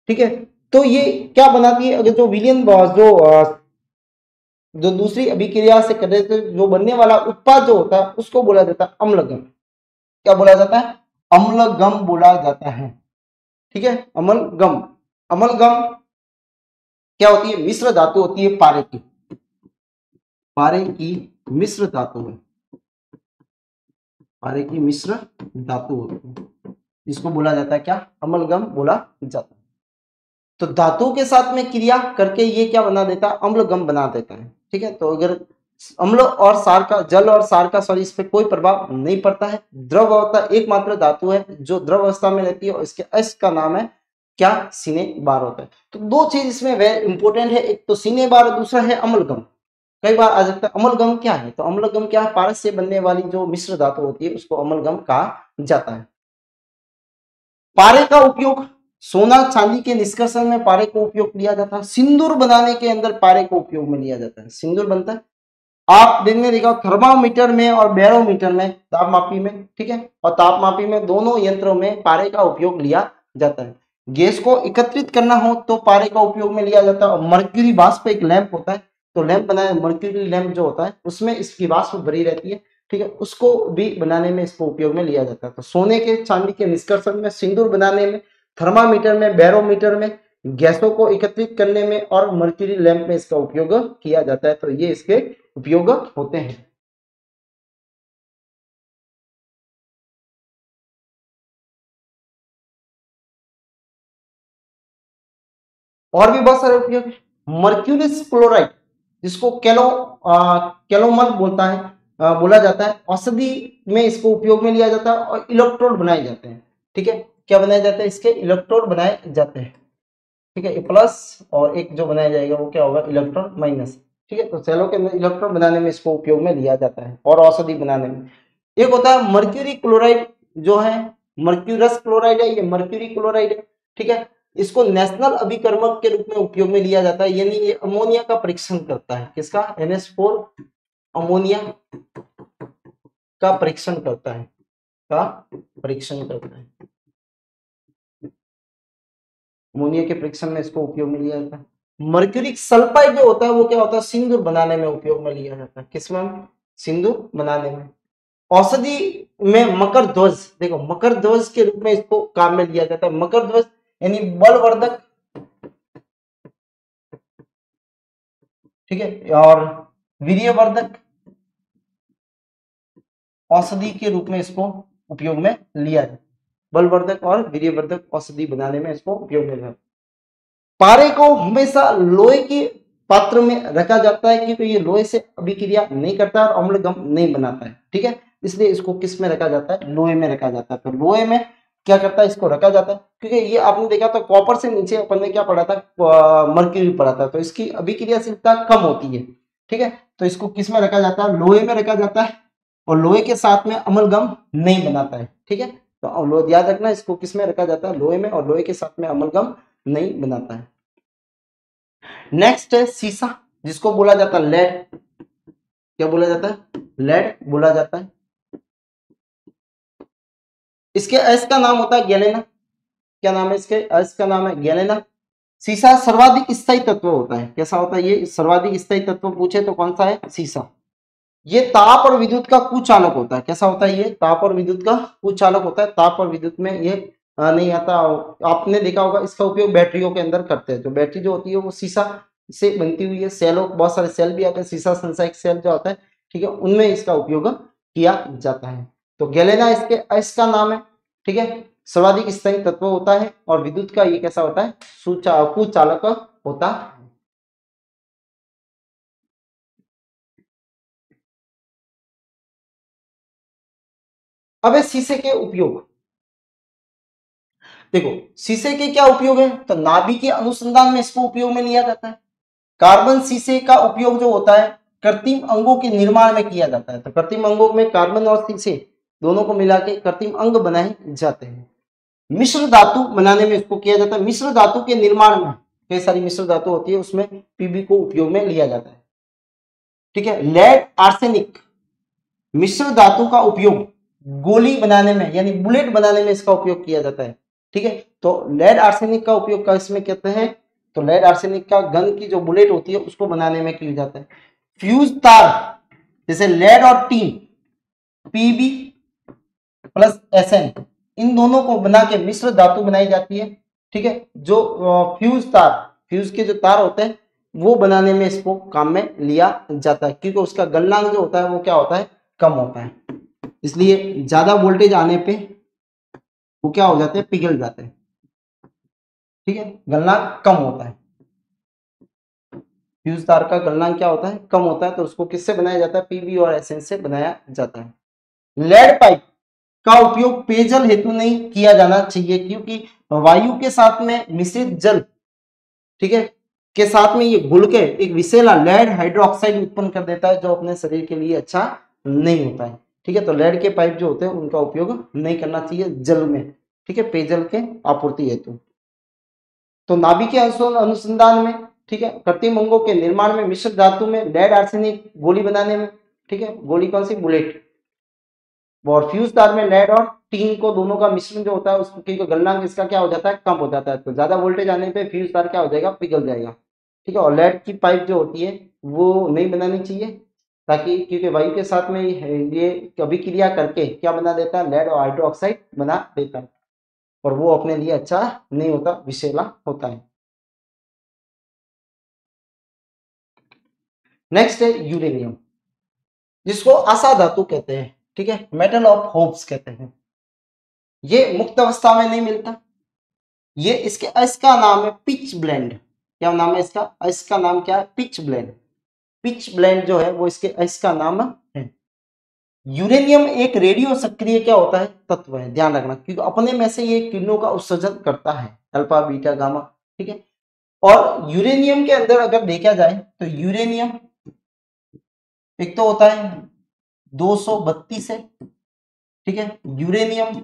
ठीक है, तो ये क्या बनाती है, अगर जो विलयन जो दूसरी अभिक्रिया से करने से जो बनने वाला उत्पाद जो होता है उसको बोला जाता है अम्लगम। क्या बोला जाता है, अम्लगम बोला जाता है। ठीक है, अम्लगम। अम्लगम क्या होती है, मिश्र धातु होती है पारे की, पारे की मिश्र धातु है, पारे की मिश्र धातु होती है, इसको बोला जाता है क्या, अम्लगम बोला जाता है। तो धातु के साथ में क्रिया करके ये क्या बना देता है, अम्लगम बना देता है। ठीक है, तो अगर अम्ल और सार का, जल और सार का सॉरी इस पे कोई प्रभाव नहीं पड़ता है। द्रव अवस्था एकमात्र धातु है जो द्रव अवस्था में रहती है और इसके एस का नाम है क्या, सिनेबार होता है। तो 2 चीज इसमें वेरी इंपॉर्टेंट है, एक तो सिनेबार और दूसरा है अम्लगम। कई बार आ सकता है अम्लगम क्या है, तो अम्लगम क्या है, पारस से बनने वाली जो मिश्र धातु होती है उसको अम्लगम कहा जाता है। पारे का उपयोग सोना चांदी के निष्कर्षण में पारे को उपयोग लिया जाता है। सिंदूर बनाने के अंदर पारे को उपयोग में लिया जाता है, सिंदूर बनता है। आप दिन में देखा थर्मामीटर में और बैरोमीटर में, तापमापी में, ठीक है, और तापमापी में, दोनों यंत्रों में पारे का उपयोग लिया जाता है। गैस को एकत्रित करना हो तो पारे का उपयोग में लिया जाता है। और मर्क्यूरी वाष्प एक लैंप होता है, तो लैंप बनाए, मर्क्यूरी लैंप जो होता है उसमें इसकी वाष्प भरी रहती है। ठीक है, उसको भी बनाने में इसको उपयोग में लिया जाता है। तो सोने के चांदी के निष्कर्षण में, सिंदूर बनाने में, थर्मामीटर में, बैरोमीटर में, गैसों को एकत्रित करने में और मर्क्यूरी लैंप में इसका उपयोग किया जाता है। तो ये इसके उपयोग होते हैं। और भी बहुत सारे उपयोग है। मर्क्यूरियस क्लोराइड, जिसको कैलोमल बोला जाता है, औषधि में इसको उपयोग में लिया जाता है और इलेक्ट्रोड बनाए जाते हैं। ठीक है, क्या बनाए जाते हैं, इसके इलेक्ट्रोड बनाए जाते हैं। ठीक है, प्लस और एक जो बनाया जाएगा वो क्या होगा, इलेक्ट्रॉन माइनस। ठीक है, तो सेलों के अंदर इलेक्ट्रॉन बनाने में इसको उपयोग में लिया जाता है और औषधि बनाने में। एक होता है मर्क्यूरी क्लोराइड जो है मर्क्यूरस क्लोराइड है, ये मर्क्यूरी क्लोराइड है, ठीक है। इसको नेशनल अभिकर्मक के रूप में उपयोग में लिया जाता है, यानी ये अमोनिया का परीक्षण करता है, किसका, NH4 अमोनिया का परीक्षण करता है, का परीक्षण करता है, अमोनिया के परीक्षण में इसको उपयोग में लिया जाता है। मर्क्यूरिक सल्फाइड जो होता है वो क्या होता है, सिंदूर बनाने में उपयोग में लिया जाता है, किसमें, सिंदूर बनाने में। औषधि में मकर ध्वज, देखो मकर ध्वज के रूप में इसको काम में लिया जाता है, मकर ध्वज यानी बलवर्धक, ठीक है, और वीर्यवर्धक औषधि के रूप में इसको उपयोग में लिया जाता है, बलवर्धक और वीर्यवर्धक औषधि बनाने में इसको उपयोग में लिया जाता है। पारे को हमेशा लोहे के पात्र में रखा जाता है क्योंकि ये लोहे से अभिक्रिया नहीं करता और अम्लगम नहीं बनाता है, ठीक है, इसलिए इसको किस में रखा जाता है, लोहे में रखा जाता है। तो लोहे में क्या करता है, इसको रखा जाता है, क्योंकि ये आपने देखा था कॉपर से नीचे अपन ने क्या पढ़ा था, मर्क्यूरी पढ़ा था, तो इसकी अभिक्रियाशीलता कम होती है, ठीक है, तो इसको किस में रखा जाता है, लोहे में रखा जाता है, और लोहे के साथ में अम्लगम नहीं बनाता है, ठीक है, तो याद रखना इसको किस में रखा जाता है, लोहे में, और लोहे के साथ में अम्लगम नहीं बनाता है। नेक्स्ट है सीसा, जिसको बोला जाता है लेड, क्या बोला जाता है, लेड बोला जाता है। इसके एस का नाम होता है गैलेना, क्या नाम है इसके, एस का नाम है गैलेना। सीसा सर्वाधिक स्थायी तत्व होता है, कैसा होता है ये, सर्वाधिक स्थायी तत्व पूछे तो कौन सा है, सीसा। ये ताप और विद्युत का कुचालक होता है, कैसा होता है ये, ताप और विद्युत का कुचालक होता है, ताप और विद्युत में ये नहीं आता। आपने देखा होगा इसका उपयोग बैटरियों के अंदर करते हैं, तो बैटरी जो होती है वो सीसा से बनती हुई है, सेलों, बहुत सारे सेल भी आते हैं, सीसा संसायिक सेल जो आता है, ठीक है, उनमें इसका उपयोग किया जाता है। तो गैलेना इसके एस का नाम है, ठीक है, सर्वाधिक स्थायी तत्व होता है, और विद्युत का ये कैसा होता है, कुचालक होता है। अब है शीशे के उपयोग, देखो शीशे के क्या उपयोग है, तो नाभिकीय अनुसंधान में इसको उपयोग में लिया जाता है। कार्बन शीशे का उपयोग जो होता है कृत्रिम अंगों के निर्माण में किया जाता है, तो कृत्रिम अंगों में कार्बन और शीशे दोनों को मिला के कृत्रिम अंग बनाए जाते हैं। मिश्र धातु बनाने में इसको किया जाता है, मिश्र धातु के निर्माण में कई सारी मिश्र धातु होती है, उसमें पीबी को उपयोग में लिया जाता है, ठीक है। लेड आर्सेनिक मिश्र धातु का उपयोग गोली बनाने में यानी बुलेट बनाने में इसका उपयोग किया जाता है, ठीक है। तो लेड आर्सेनिक का उपयोग का इसमें कहते हैं, तो लेड आर्सेनिक का गन की जो बुलेट होती है उसको बनाने में किया जाता है। फ्यूज तार जैसे लेड और टीन, पीबी प्लस एसएन, इन दोनों को बना के मिश्र धातु बनाई जाती है, ठीक है। जो फ्यूज तार, फ्यूज के जो तार होते हैं वो बनाने में इसको काम में लिया जाता है, क्योंकि उसका गलनांक जो होता है वो क्या होता है, कम होता है, इसलिए ज्यादा वोल्टेज आने पे वो क्या हो जाते हैं, पिघल जाते हैं, ठीक है, गलनांक कम होता है। फ्यूज तार का गलनांक क्या होता है, कम होता है, तो उसको किससे बनाया जाता है, पीबी और एसएन से बनाया जाता है। लेड पाइप का उपयोग पेयजल हेतु नहीं किया जाना चाहिए, क्योंकि वायु के साथ में मिश्रित जल, ठीक है, के साथ में ये घुल के एक विषैला लेड हाइड्रोक्साइड उत्पन्न कर देता है, जो अपने शरीर के लिए अच्छा नहीं होता है, ठीक है। तो लेड के पाइप जो होते हैं उनका उपयोग नहीं करना चाहिए जल में, ठीक है, पेयजल के आपूर्ति हेतु। तो नाभिकीय अनुसंधान में, ठीक है, कृत्रिम अंगों के निर्माण में, मिश्र धातु में, लेड आर्सेनिक गोली बनाने में, ठीक है, गोली कौन सी, बुलेट, और फ्यूज तार में लेड और टीन को दोनों का मिश्रण जो होता है उसकी गलनांक इसका क्या हो जाता है, कम हो जाता है, तो ज्यादा वोल्टेज आने पे फ्यूज तार क्या हो जाएगा, पिघल जाएगा, ठीक है। और लेड की पाइप जो होती है वो नहीं बनानी चाहिए, ताकि क्योंकि वायु के साथ में ये अभिक्रिया करके क्या बना देता है, लेड और हाइड्रोक्साइड बना देता है, और वो अपने लिए अच्छा नहीं होता, विषैला होता है। नेक्स्ट है यूरेनियम, जिसको आशा धातु कहते हैं, ठीक है, मेटल ऑफ होप्स कहते हैं। ये मुक्त अवस्था में नहीं मिलता, ये इसके इसका नाम है पिच ब्लेंड, क्या नाम है इसका, इसका नाम क्या है, पिच ब्लेंड, पिच ब्लेंड जो है वो इसके इसका नाम है। यूरेनियम एक रेडियो सक्रिय क्या होता है, तत्व है, ध्यान रखना, क्योंकि अपने में से ये किरणों का उत्सर्जन करता है, अल्फा बीटा गामा, ठीक है। और यूरेनियम के अंदर अगर देखा जाए तो यूरेनियम एक तो होता है 232 है, ठीक है। यूरेनियम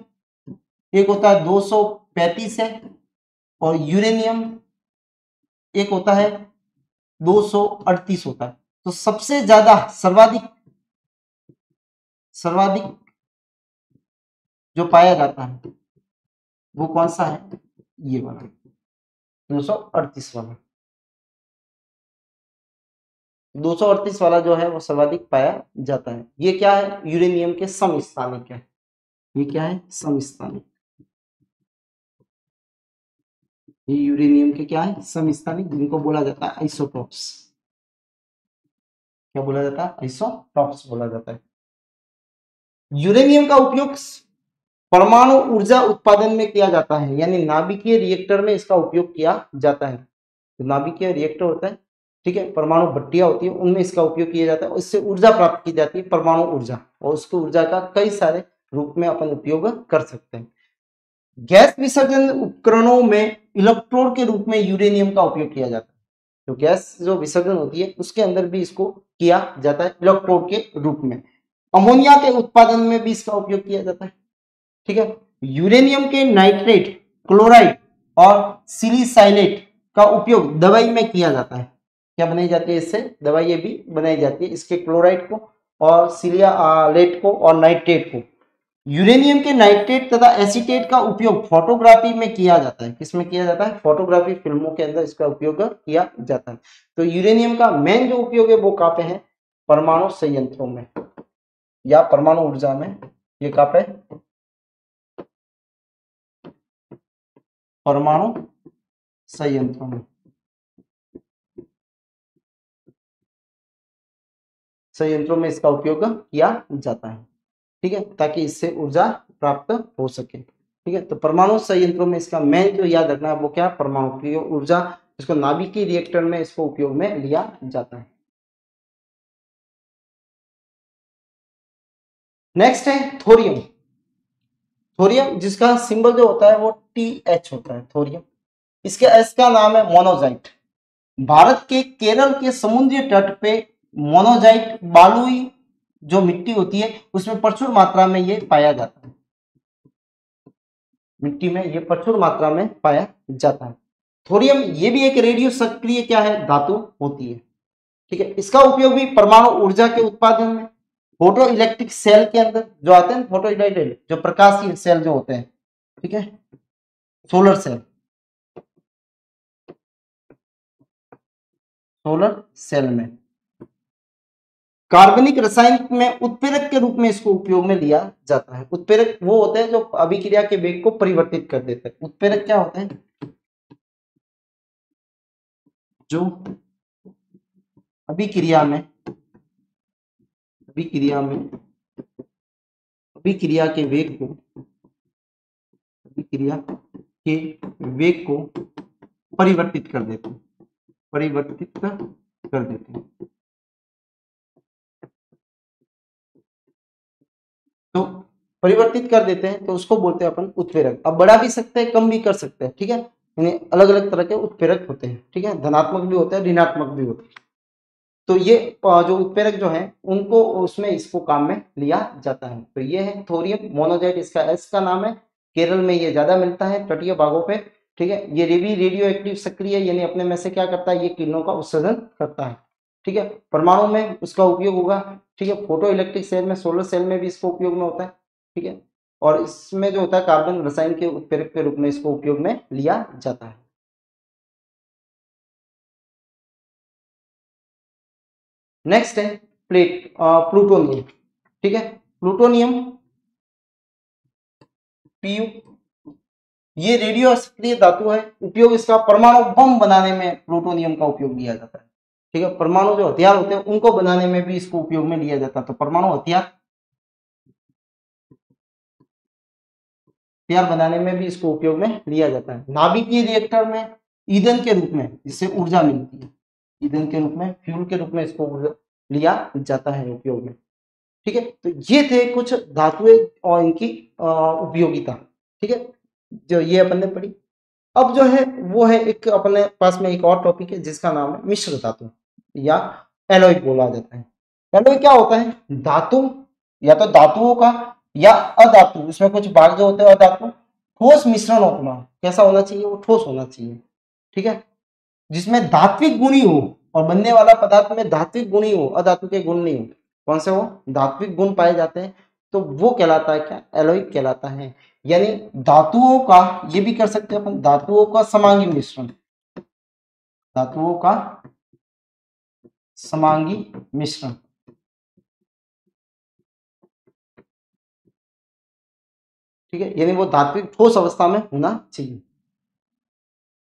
एक होता है 235 है, और यूरेनियम एक होता है 238 होता है। तो सबसे ज्यादा सर्वाधिक जो पाया जाता है वो कौन सा है, ये वाला 238 वाला। 238 वाला जो है वो सर्वाधिक पाया जाता है। ये क्या है, यूरेनियम के समस्थानिक है। ये क्या है, समस्थानिक। ये यूरेनियम के क्या है, समस्थानिक, जिनको बोला जाता है आइसोटॉप्स। क्या बोला जाता है, आइसोटॉप्स बोला जाता है। यूरेनियम का उपयोग परमाणु ऊर्जा उत्पादन में किया जाता है, यानी नाभिकीय रिएक्टर में इसका उपयोग किया जाता है। तो नाभिकीय रिएक्टर होता है, ठीक है, परमाणु भट्टियां होती है, उनमें इसका उपयोग किया जाता है। इससे ऊर्जा प्राप्त की जाती है, परमाणु ऊर्जा, और उसको ऊर्जा का कई सारे रूप में अपन उपयोग कर सकते हैं। गैस विसर्जन उपकरणों में इलेक्ट्रोड के रूप में यूरेनियम का उपयोग किया जाता है। तो गैस जो विसर्जन होती है उसके अंदर भी इसको किया जाता है इलेक्ट्रोड के रूप में। अमोनिया के उत्पादन में भी इसका उपयोग किया जाता है, ठीक है। यूरेनियम के नाइट्रेट, क्लोराइड और सिलिसाइलेट का उपयोग दवाई में किया जाता है। क्या बनाई जाती है, इससे दवाई भी बनाई जाती है, इसके क्लोराइड को और सिलिसाइलेट को और नाइट्रेट को। यूरेनियम के नाइट्रेट तथा एसीटेट का उपयोग फोटोग्राफी में किया जाता है। किसमें किया जाता है, फोटोग्राफी फिल्मों के अंदर इसका उपयोग किया जाता है। तो यूरेनियम का मेन जो उपयोग है वो कहां पे है, परमाणु संयंत्रों में या परमाणु ऊर्जा में। ये कहां पे, परमाणु संयंत्रों में। संयंत्रों में इसका उपयोग किया जाता है, ठीक है, ताकि इससे ऊर्जा प्राप्त हो सके, ठीक है। तो परमाणु संयंत्रों में इसका मेन जो याद रखना है वो क्या, परमाणु की ऊर्जा, इसको नाभिकीय रिएक्टर में इसको उपयोग में लिया जाता है। नेक्स्ट है थोरियम। थोरियम जिसका सिंबल जो होता है वो TH होता है, थोरियम। इसके एस का नाम है मोनोजाइट। भारत के केरल के समुद्री तट पे मोनोजाइट बालुई जो मिट्टी होती है उसमें प्रचुर मात्रा में ये पाया जाता है। मिट्टी में ये प्रचुर मात्रा में पाया जाता है। थोरियम ये भी एक रेडियो सक्रिय क्या है, धातु होती है, ठीक है। इसका उपयोग भी परमाणु ऊर्जा के उत्पादन में, फोटो इलेक्ट्रिक सेल के अंदर जो आते हैं, फोटो इलेक्ट्रिक जो प्रकाशीय सेल जो होते हैं, ठीक है, सोलर सेल, सोलर सेल में, कार्बनिक रसायन में उत्प्रेरक के रूप में इसको उपयोग में लिया जाता है। उत्प्रेरक वो होते हैं जो अभिक्रिया के वेग को परिवर्तित कर देते हैं। उत्प्रेरक क्या होते हैं, जो अभिक्रिया में अभिक्रिया के वेग को परिवर्तित कर देते हैं, तो परिवर्तित कर देते हैं तो उसको बोलते हैं अपन उत्प्रेरक। अब बढ़ा भी सकते हैं, कम भी कर सकते हैं, ठीक है, यानी अलग अलग तरह के उत्प्रेरक होते हैं, ठीक है, धनात्मक भी होते हैं, ऋणात्मक भी होते हैं। तो ये जो उत्प्रेरक जो है उनको उसमें इसको काम में लिया जाता है। तो ये है थोरियम मोनोजाइट, इसका एस का नाम है। केरल में ये ज्यादा मिलता है तटीय भागों पे, ठीक है। ये भी रेडियो एक्टिव सक्रिय, यानी अपने में से क्या करता है, ये किरणों का उत्सर्जन करता है, ठीक है। परमाणु में उसका उपयोग होगा, ठीक है, फोटो इलेक्ट्रिक सेल में, सोलर सेल में भी इसको उपयोग में होता है, ठीक है। और इसमें जो होता है कार्बन रसायन के उत्प्रेरक के रूप में इसको उपयोग में लिया जाता है। नेक्स्ट है प्लूटोनियम, ठीक है। प्लूटोनियम Pu ये रेडियो सक्रिय धातु है। उपयोग इसका परमाणु बम बनाने में प्लूटोनियम का उपयोग लिया जाता है, ठीक है। परमाणु जो हथियार होते हैं उनको बनाने में भी इसको उपयोग में लिया जाता है। तो परमाणु हथियार बनाने में भी इसको उपयोग में लिया जाता है। नाभिकीय रिएक्टर में ईंधन के रूप में, जिससे ऊर्जा मिलती है, ईंधन के रूप में, फ्यूल के रूप में इसको लिया जाता है उपयोग में, ठीक है। तो ये थे कुछ धातुएं और इनकी उपयोगिता, ठीक है, जो ये अपन ने पढ़ी। अब जो है वो है एक अपने पास में एक और टॉपिक है जिसका नाम है मिश्र धातु या एलॉय बोला जाता है। एलॉय क्या होता है, धातु या तो धातुओं का या अधातु, इसमें कुछ भाग जो होते हैं अधातु, ठोस मिश्रण होना, कैसा होना चाहिए, वो ठोस होना चाहिए, ठीक है, जिसमें धात्विक गुणी हो और बनने वाला पदार्थ में धात्विक गुणी हो, अधातु के गुण नहीं हो, कौन से हो, धात्विक गुण पाए जाते हैं, तो वो कहलाता है क्या, एलॉय कहलाता है। यानी धातुओं का, ये भी कर सकते हैं अपन, धातुओं का समांगी मिश्रण, धातुओं का समांगी मिश्रण, ठीक है, यानी वो धात्विक ठोस अवस्था में होना चाहिए।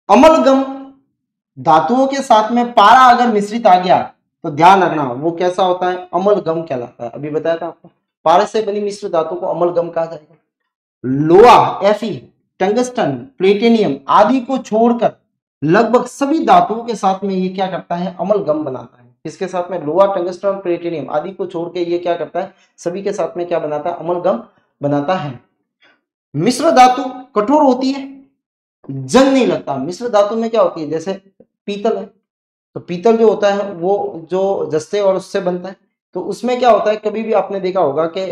अमलगम, धातुओं के साथ में पारा अगर मिश्रित आ गया तो ध्यान रखना वो कैसा होता है, अमलगम कहलाता है। अभी बताया था आपको, पारा से बनी मिश्र धातु को अमलगम कहा जाएगा। लोहा, Fe, टंगस्टन, प्लेटिनियम आदि को छोड़कर लगभग सभी धातुओं के साथ में ये क्या करता है, अमलगम बनाता है। किसके साथ में, लोहा, टंगस्टन, प्लेटिनियम आदि को छोड़ के ये क्या करता है, सभी के साथ में क्या बनाता है, अमलगम बनाता है। मिश्र धातु कठोर होती है, जंग नहीं लगता। मिश्र धातु में क्या होती है, जैसे पीतल है, तो पीतल जो होता है वो जो जस्ते और उससे बनता है, तो उसमें क्या होता है, कभी भी आपने देखा होगा कि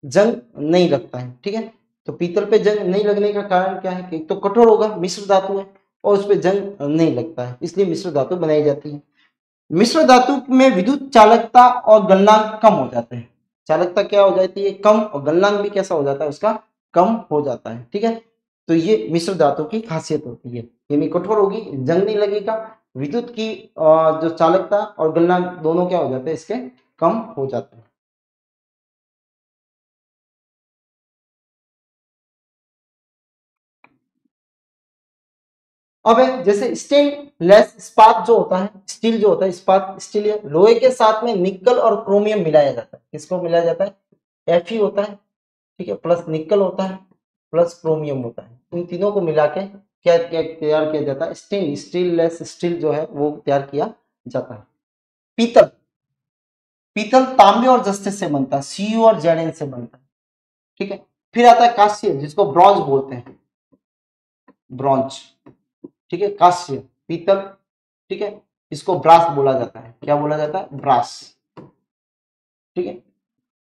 जंग नहीं लगता है, ठीक है। तो पीतल पे जंग नहीं लगने का कारण क्या है कि तो कठोर होगा, मिश्र धातु है और उस पर जंग नहीं लगता है, इसलिए मिश्र धातु बनाई जाती है। मिश्र धातु में विद्युत चालकता और गलनांक कम हो जाते हैं। चालकता क्या हो जाती है, कम, और गलनांक भी कैसा हो जाता है उसका, कम हो जाता है, ठीक है। तो ये मिश्र धातु की खासियत होती है, यानी कठोर होगी, जंग नहीं लगेगा, विद्युत की जो चालकता और गलनांक दोनों क्या हो जाते हैं, इसके कम हो जाते हैं। अब है जैसे स्टेनलेस इस्पात जो होता है, स्टील जो होता है, इस्पात स्टील है, लोहे के साथ में निकल और क्रोमियम मिलाया जाता है। किसको मिलाया जाता है, Fe होता है, ठीक है, प्लस निकल होता है, प्लस क्रोमियम होता है, इन तीनों को मिला के क्या क्या तैयार किया जाता है, स्टेनलेस स्टील जो है वो तैयार किया जाता है। पीतल, पीतल तांबे और जस्ते से बनता है, Cu और Zn से बनता है, ठीक है। फिर आता है कांस्य, जिसको ब्रॉन्ज बोलते हैं, ब्रॉन्ज, ठीक है, कांस्य, पीतल, ठीक है, इसको ब्रास बोला जाता है, क्या बोला जाता है, ब्रास, ठीक है।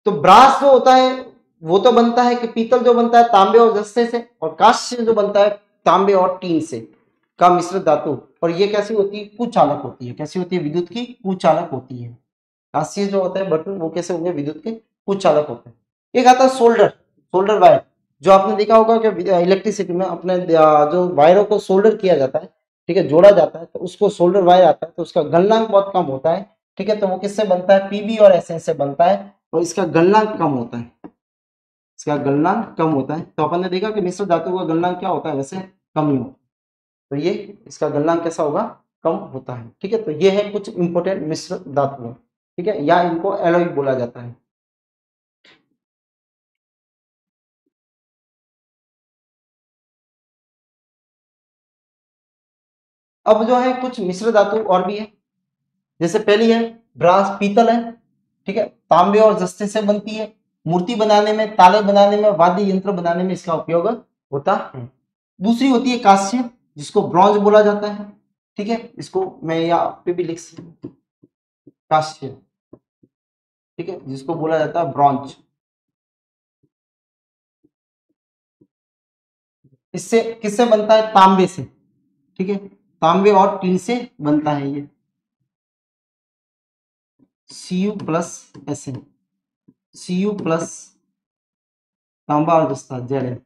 तो ब्रास जो होता है वो तो बनता है कि पीतल जो बनता है तांबे और जस्ते से, और कांस्य जो बनता है तांबे और टीन से का मिश्रित धातु, और ये कैसी होती है, कुचालक होती है। कैसी होती है, विद्युत की कुचालक होती है। कांस्य जो होता है बटन, वो कैसे होंगे, विद्युत के कुचालक होते हैं। एक आता है सोल्डर, सोल्डर वायर, जो आपने देखा होगा कि इलेक्ट्रिसिटी में अपने जो वायरों को सोल्डर किया जाता है, ठीक है, जोड़ा जाता है, तो उसको सोल्डर वायर आता है, तो उसका गलनांक बहुत कम होता है, ठीक है। तो वो किससे बनता है, पीबी और एसएन से बनता है, और इसका गलनांक कम होता है, इसका गलनांक कम होता है। तो अपन ने देखा कि मिश्र धातु का गलनांक क्या होता है, वैसे कम ही होता है, तो ये इसका गलनांक कैसा होगा, कम होता है, ठीक है। तो ये है कुछ इंपोर्टेंट मिश्र धातु, ठीक है, या इनको एलॉय बोला जाता है। अब जो है कुछ मिश्र धातु और भी है, जैसे पहली है ब्रास, पीतल है, ठीक है, तांबे और जस्ते से बनती है, मूर्ति बनाने में, ताले बनाने में, वाद्य यंत्र बनाने में इसका उपयोग होता है। दूसरी होती है कांस्य, जिसको ब्रॉन्ज बोला जाता है, ठीक है, इसको मैं यहाँ पे भी लिख सकता हूं, कांस्य, ठीक है, जिसको बोला जाता है ब्रॉन्ज। इससे किससे बनता है, तांबे से, ठीक है, तांबे और टीन से बनता है ये, Cu plus Sn, Cu plus तांबा और जस्ता Zn,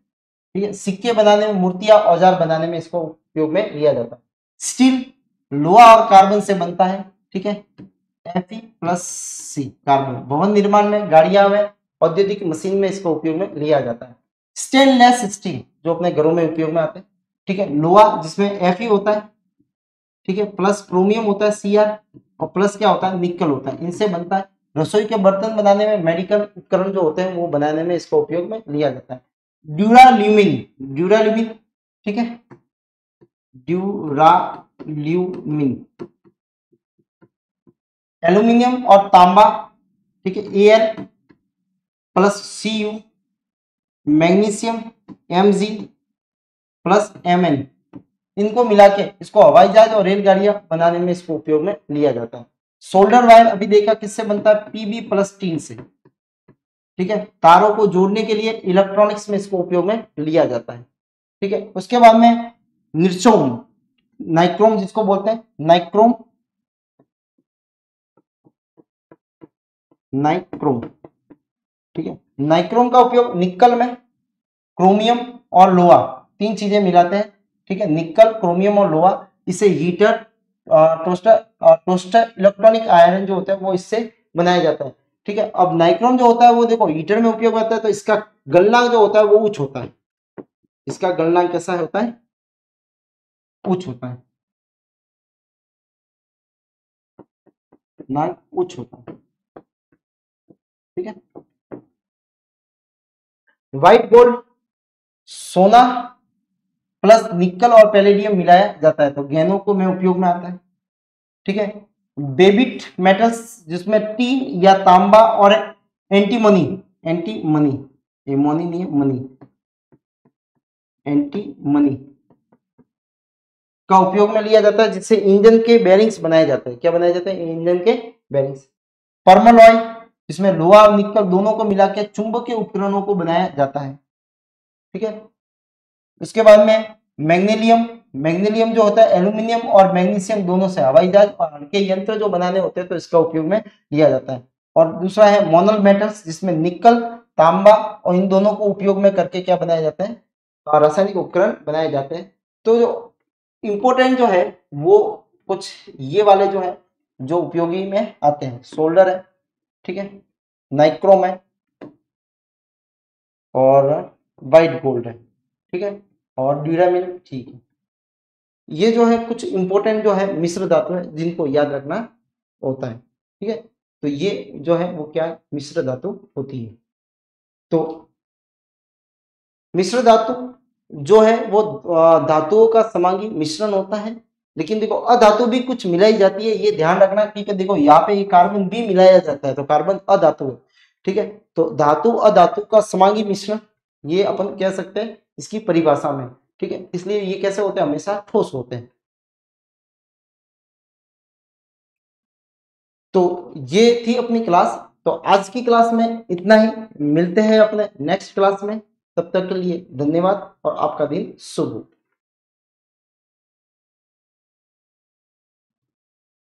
ठीक है। सिक्के बनाने में, मूर्तियां, औजार बनाने में इसको उपयोग में लिया जाता है। स्टील लोहा और कार्बन से बनता है, ठीक है, Fe प्लस सी, कार्बन। भवन निर्माण में, गाड़ियां में, औद्योगिक मशीन में इसको उपयोग में लिया जाता है। स्टेनलेस स्टील जो अपने घरों में उपयोग में आते हैं, ठीक है, लोहा जिसमें Fe होता है, ठीक है, प्लस क्रोमियम होता है Cr, और प्लस क्या होता है, निकल होता है, इनसे बनता है। रसोई के बर्तन बनाने में, मेडिकल उपकरण जो होते हैं वो बनाने में इसको उपयोग में लिया जाता है। ड्यूराल्यूमिन, ड्यूराल्यूमिन, ठीक है, ड्यूराल्यूमिन, एल्यूमिनियम और तांबा, ठीक है, Al plus Cu, magnesium Mg plus Mn, इनको मिला के इसको हवाई जहाज और रेलगाड़ियां बनाने में इसको उपयोग में लिया जाता है। सोल्डर वायर अभी देखा किससे बनता है, पीबी प्लस टीन से, ठीक है, तारों को जोड़ने के लिए इलेक्ट्रॉनिक्स में इसको उपयोग में लिया जाता है। ठीक है, उसके बाद में निर्चोम, नाइक्रोम जिसको बोलते हैं, नाइक्रोम, नाइक्रोम। ठीक है, नाइक्रोम का उपयोग निकल में क्रोमियम और लोहा, तीन चीजें मिलाते हैं। ठीक है, निकल, क्रोमियम और लोहा, इसे हीटर, टोस्टर इलेक्ट्रॉनिक आयरन जो होता है वो इससे बनाया जाता है। ठीक है, अब नाइक्रोम जो होता है वो देखो हीटर में उपयोग होता है, तो इसका गलनांक जो होता है वो उच्च होता है। इसका गलनांक कैसा होता है? उच्च होता है, नांक उच्च होता है। ठीक है, व्हाइट गोल्ड, सोना प्लस निकल और पैलेडियम मिलाया जाता है तो गहनों को में उपयोग में आता है। ठीक है, बेबिट मेटल्स जिसमें टीन या तांबा और एंटीमनी, एंटीमनी, ये मनी नहीं है, मनी, एंटीमनी का उपयोग में लिया जाता है, जिससे इंजन के बेरिंग्स बनाए जाते हैं। क्या बनाए जाते हैं? इंजन के बेरिंग्स। परमलॉय, जिसमें लोहा और निकल दोनों को मिला के चुंबकीय उपकरणों को बनाया जाता है। ठीक है, उसके बाद में मैग्नीशियम, मैग्नीशियम जो होता है एल्यूमिनियम और मैग्नीशियम दोनों से हवाई जहाज और हल्के यंत्र जो बनाने होते हैं तो इसका उपयोग में लिया जाता है। और दूसरा है मोनल मेटल्स, जिसमें निकल, तांबा और इन दोनों को उपयोग में करके क्या बनाए जाते हैं? रासायनिक उपकरण बनाए जाते हैं। तो जो इंपोर्टेंट जो है वो कुछ ये वाले जो है जो उपयोगी में आते हैं, सोल्डर है, ठीक है, नाइक्रोम है और व्हाइट गोल्ड है। ठीक है, और ड्यूरामिल। ठीक है, ये जो है कुछ इंपोर्टेंट जो है मिश्र धातु है जिनको याद रखना होता है। ठीक है, तो ये जो है वो क्या है? मिश्र धातु होती है। तो मिश्र धातु जो है वो धातुओं का समांगी मिश्रण होता है। लेकिन देखो अधातु भी कुछ मिलाई जाती है, ये ध्यान रखना। ठीक है, देखो यहाँ पे कार्बन भी मिलाया जाता है तो कार्बन अधातु है। ठीक है, तो धातु अधातु का समांगी मिश्रण ये अपन कह सकते हैं इसकी परिभाषा में। ठीक है, इसलिए ये कैसे होते हैं? हमेशा ठोस होते हैं। तो ये थी अपनी क्लास। तो आज की क्लास में इतना ही, मिलते हैं अपने नेक्स्ट क्लास में। तब तक के लिए धन्यवाद और आपका दिन शुभ हो।